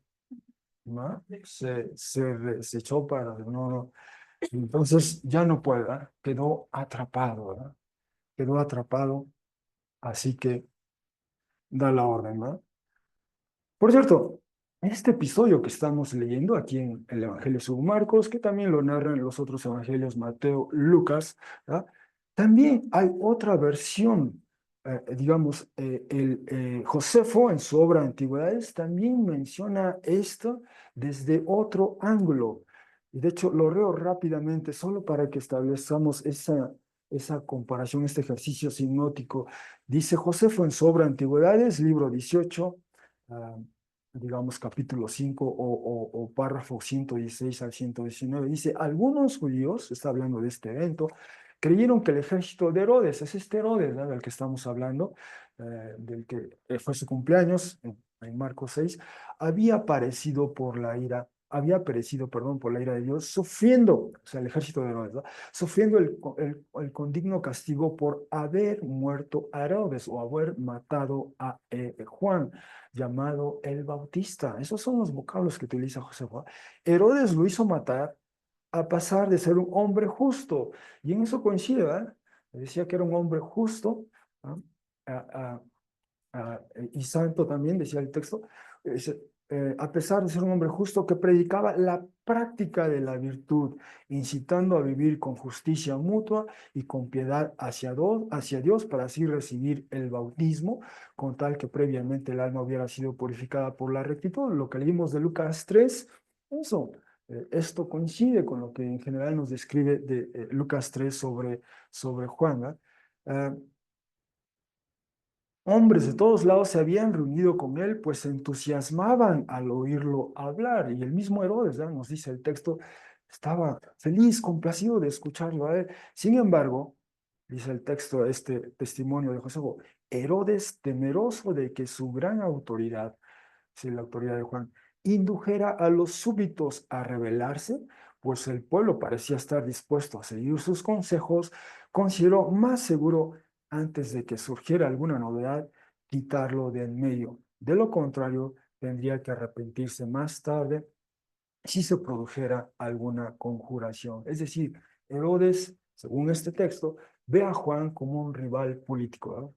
¿no? Se echó para, no, no. Entonces ya no puede, ¿verdad? Quedó atrapado, ¿verdad? Quedó atrapado, así que da la orden, ¿verdad? Por cierto, este episodio que estamos leyendo aquí en el Evangelio según Marcos, que también lo narran los otros evangelios, Mateo, Lucas, ¿verdad? También hay otra versión, digamos, Josefo en su obra Antigüedades también menciona esto desde otro ángulo. Y de hecho lo leo rápidamente, solo para que establezcamos esa comparación, este ejercicio sinótico. Dice Josefo en su obra Antigüedades, libro 18, ah, digamos capítulo 5 o párrafo 116 al 119, dice, algunos judíos, está hablando de este evento, creyeron que el ejército de Herodes, es este Herodes, ¿no? Del que estamos hablando, del que fue su cumpleaños en Marcos 6, había perecido, perdón, por la ira de Dios, sufriendo, o sea, el ejército de Herodes, ¿no? Sufriendo el condigno castigo por haber muerto a Herodes o haber matado a Juan, llamado el Bautista. Esos son los vocablos que utiliza Josefo. Herodes lo hizo matar a pasar de ser un hombre justo. Y en eso coincide, ¿verdad? Decía que era un hombre justo, ¿no? A, y santo también, decía el texto, dice, a pesar de ser un hombre justo que predicaba la práctica de la virtud, incitando a vivir con justicia mutua y con piedad hacia Dios para así recibir el bautismo, con tal que previamente el alma hubiera sido purificada por la rectitud. Lo que leímos de Lucas 3, eso. Esto coincide con lo que en general nos describe de Lucas 3 sobre Juan, ¿verdad? Eh, Hombres de todos lados se habían reunido con él, pues se entusiasmaban al oírlo hablar. Y el mismo Herodes, ¿verdad? Nos dice el texto, estaba feliz, complacido de escucharlo a él. Sin embargo, dice el texto, este testimonio de Josefo, Herodes, temeroso de que su gran autoridad, sí, la autoridad de Juan, indujera a los súbditos a rebelarse, pues el pueblo parecía estar dispuesto a seguir sus consejos, consideró más seguro, antes de que surgiera alguna novedad, quitarlo de en medio. De lo contrario, tendría que arrepentirse más tarde si se produjera alguna conjuración. Es decir, Herodes, según este texto, ve a Juan como un rival político, ¿verdad?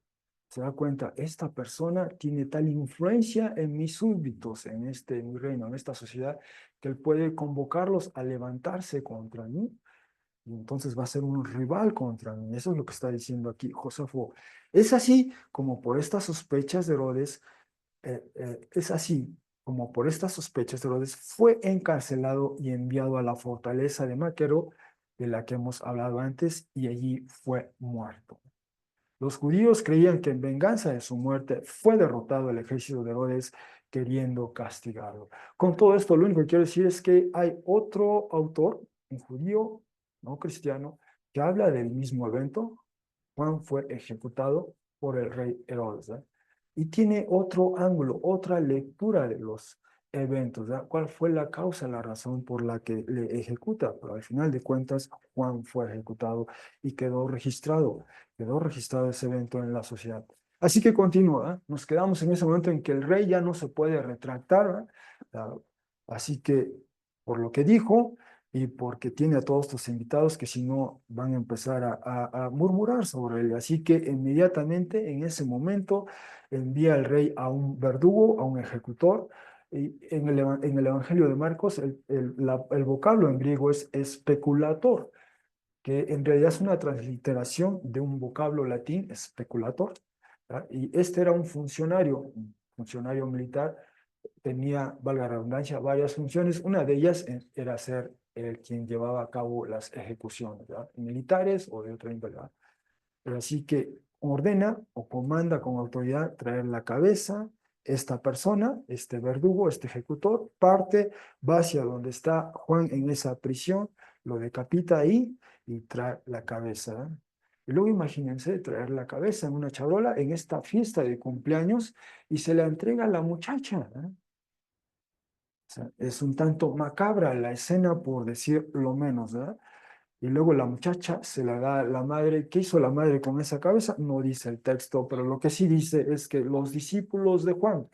Se da cuenta, esta persona tiene tal influencia en mis súbditos, en mi reino, en esta sociedad, que él puede convocarlos a levantarse contra mí, y entonces va a ser un rival contra mí. Eso es lo que está diciendo aquí Josafo. Es así como por estas sospechas de Herodes, es así como por estas sospechas de Herodes fue encarcelado y enviado a la fortaleza de Maquero, de la que hemos hablado antes, y allí fue muerto. Los judíos creían que en venganza de su muerte fue derrotado el ejército de Herodes queriendo castigarlo. Con todo esto, lo único que quiero decir es que hay otro autor, un judío no cristiano, que habla del mismo evento. Juan fue ejecutado por el rey Herodes, ¿eh? Y tiene otro ángulo, otra lectura de los eventos, ¿eh? ¿Cuál fue la causa, la razón por la que le ejecuta? Pero al final de cuentas, Juan fue ejecutado y quedó registrado ese evento en la sociedad. Así que continúa, ¿eh? Nos quedamos en ese momento en que el rey ya no se puede retractar, ¿eh? Así que, por lo que dijo, y porque tiene a todos tus invitados que si no van a empezar a murmurar sobre él. Así que inmediatamente en ese momento envía el rey a un verdugo, a un ejecutor. Y en el Evangelio de Marcos el vocablo en griego es especulator, que en realidad es una transliteración de un vocablo latín, speculator, ¿verdad? Y este era un funcionario militar, tenía, valga la redundancia, varias funciones. Una de ellas era ser el quien llevaba a cabo las ejecuciones, ¿verdad? Militares o de otra índole, ¿verdad? Pero así que ordena o comanda con autoridad traer la cabeza. Esta persona, este verdugo, este ejecutor, parte, va hacia donde está Juan en esa prisión, lo decapita ahí y trae la cabeza, ¿eh? Y luego imagínense traer la cabeza en una charola en esta fiesta de cumpleaños y se la entrega a la muchacha, ¿eh? O sea, es un tanto macabra la escena, por decir lo menos, ¿verdad? Y luego la muchacha se la da a la madre. ¿Qué hizo la madre con esa cabeza? No dice el texto, pero lo que sí dice es que los discípulos de Juan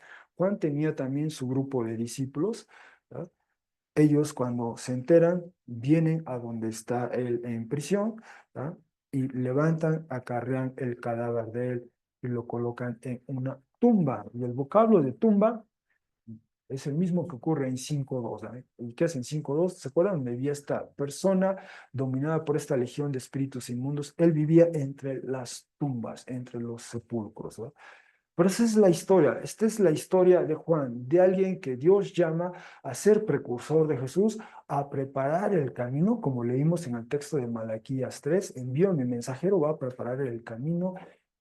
tenía también su grupo de discípulos, ¿verdad? Ellos cuando se enteran, vienen a donde está él en prisión, ¿verdad? Y levantan, acarrean el cadáver de él y lo colocan en una tumba. Y el vocablo de tumba es el mismo que ocurre en 5.2, ¿eh? ¿Y qué es en 5.2? ¿Se acuerdan donde vivía esta persona dominada por esta legión de espíritus inmundos? Él vivía entre las tumbas, entre los sepulcros, ¿no? Pero esa es la historia, esta es la historia de Juan, de alguien que Dios llama a ser precursor de Jesús, a preparar el camino, como leímos en el texto de Malaquías 3, envío a mi mensajero, va a preparar el camino.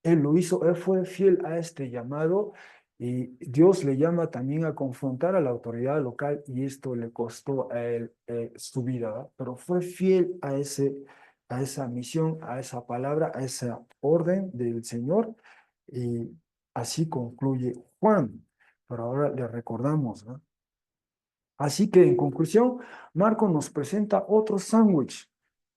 Él lo hizo, él fue fiel a este llamado y Dios le llama también a confrontar a la autoridad local y esto le costó a él su vida, ¿verdad? Pero fue fiel a esa misión, a esa palabra, a esa orden del Señor. Y así concluye Juan, pero ahora le recordamos, ¿no? Así que en conclusión, Marco nos presenta otro sándwich,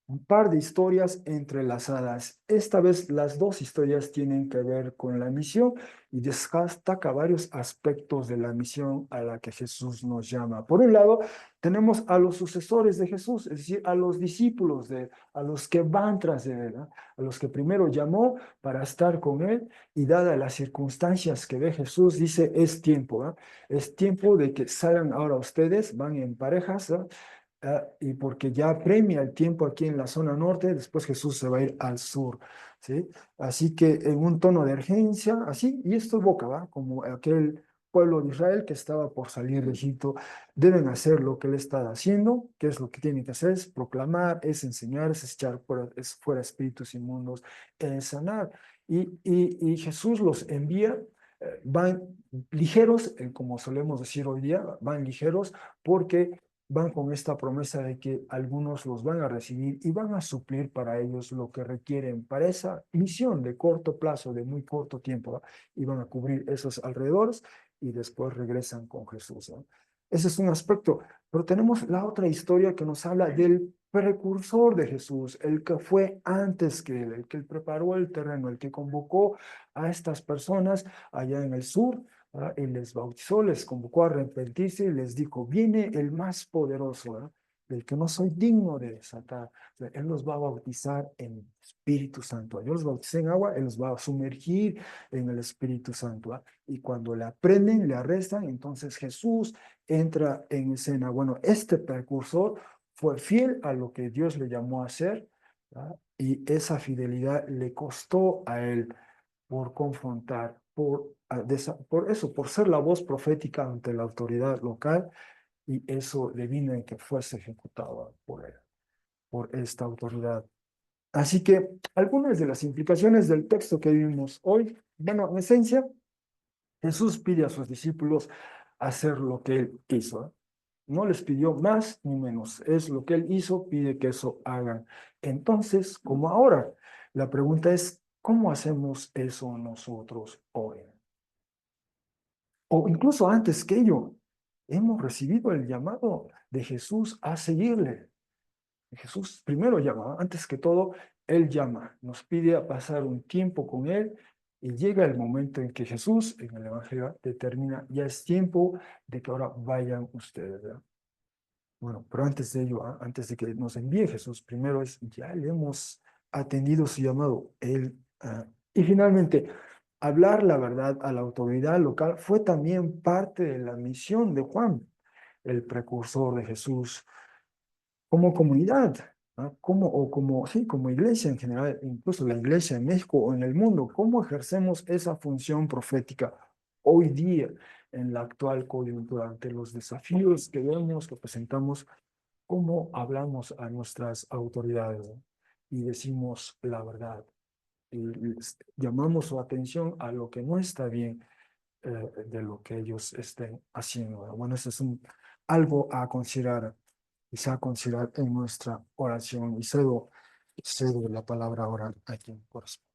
un par de historias entrelazadas. Esta vez las dos historias tienen que ver con la misión y destaca varios aspectos de la misión a la que Jesús nos llama. Por un lado, tenemos a los sucesores de Jesús, es decir, a los discípulos de él, a los que van tras de él, ¿no? A los que primero llamó para estar con él y dadas las circunstancias que ve Jesús, dice, es tiempo, ¿no? Es tiempo de que salgan ahora ustedes, van en parejas, ¿no? Y porque ya premia el tiempo aquí en la zona norte, después Jesús se va a ir al sur, ¿sí? Así que en un tono de urgencia, así, y esto evoca, ¿va? Como aquel pueblo de Israel que estaba por salir de Egipto, deben hacer lo que él está haciendo. ¿Qué es lo que tienen que hacer? Es proclamar, es enseñar, es echar fuera espíritus inmundos, es sanar. Y Jesús los envía, van ligeros, como solemos decir hoy día, van ligeros porque van con esta promesa de que algunos los van a recibir y van a suplir para ellos lo que requieren para esa misión de corto plazo, de muy corto tiempo, ¿no? Y van a cubrir esos alrededores y después regresan con Jesús, ¿no? Ese es un aspecto, pero tenemos la otra historia que nos habla del precursor de Jesús, el que fue antes que él, el que preparó el terreno, el que convocó a estas personas allá en el sur, y les bautizó, les convocó a arrepentirse y les dijo, viene el más poderoso, ¿verdad? del que no soy digno de desatar. O sea, Él los va a bautizar en Espíritu Santo. Yo los bauticé en agua, Él los va a sumergir en el Espíritu Santo. ¿Ah? Y cuando le aprenden, le arrestan, entonces Jesús entra en escena. Bueno, este precursor fue fiel a lo que Dios le llamó a hacer, ¿ah? Y esa fidelidad le costó a él por confrontar, por eso, por ser la voz profética ante la autoridad local, y eso devino en que fuese ejecutado por él, por esta autoridad. Así que algunas de las implicaciones del texto que vimos hoy, bueno, en esencia, Jesús pide a sus discípulos hacer lo que él hizo. ¿Eh? No les pidió más ni menos. Es lo que él hizo, pide que eso hagan. Entonces, como ahora, la pregunta es, ¿cómo hacemos eso nosotros hoy? O incluso antes que ello, hemos recibido el llamado de Jesús a seguirle. Jesús primero llama, antes que todo, Él llama, nos pide a pasar un tiempo con Él y llega el momento en que Jesús en el Evangelio determina, ya es tiempo de que ahora vayan ustedes. ¿Verdad? Bueno, pero antes de ello, antes de que nos envíe Jesús, primero es, ya le hemos atendido su llamado. Y finalmente, hablar la verdad a la autoridad local fue también parte de la misión de Juan, el precursor de Jesús como comunidad, ¿no? Sí, como iglesia en general, incluso la iglesia en México o en el mundo, ¿cómo ejercemos esa función profética hoy día en la actual coyuntura ante los desafíos que vemos, que presentamos? ¿Cómo hablamos a nuestras autoridades, ¿no? Y decimos la verdad? Y llamamos su atención a lo que no está bien de lo que ellos estén haciendo. ¿No? Bueno, eso es algo a considerar, quizá considerar en nuestra oración. Y cedo la palabra ahora a quien corresponde.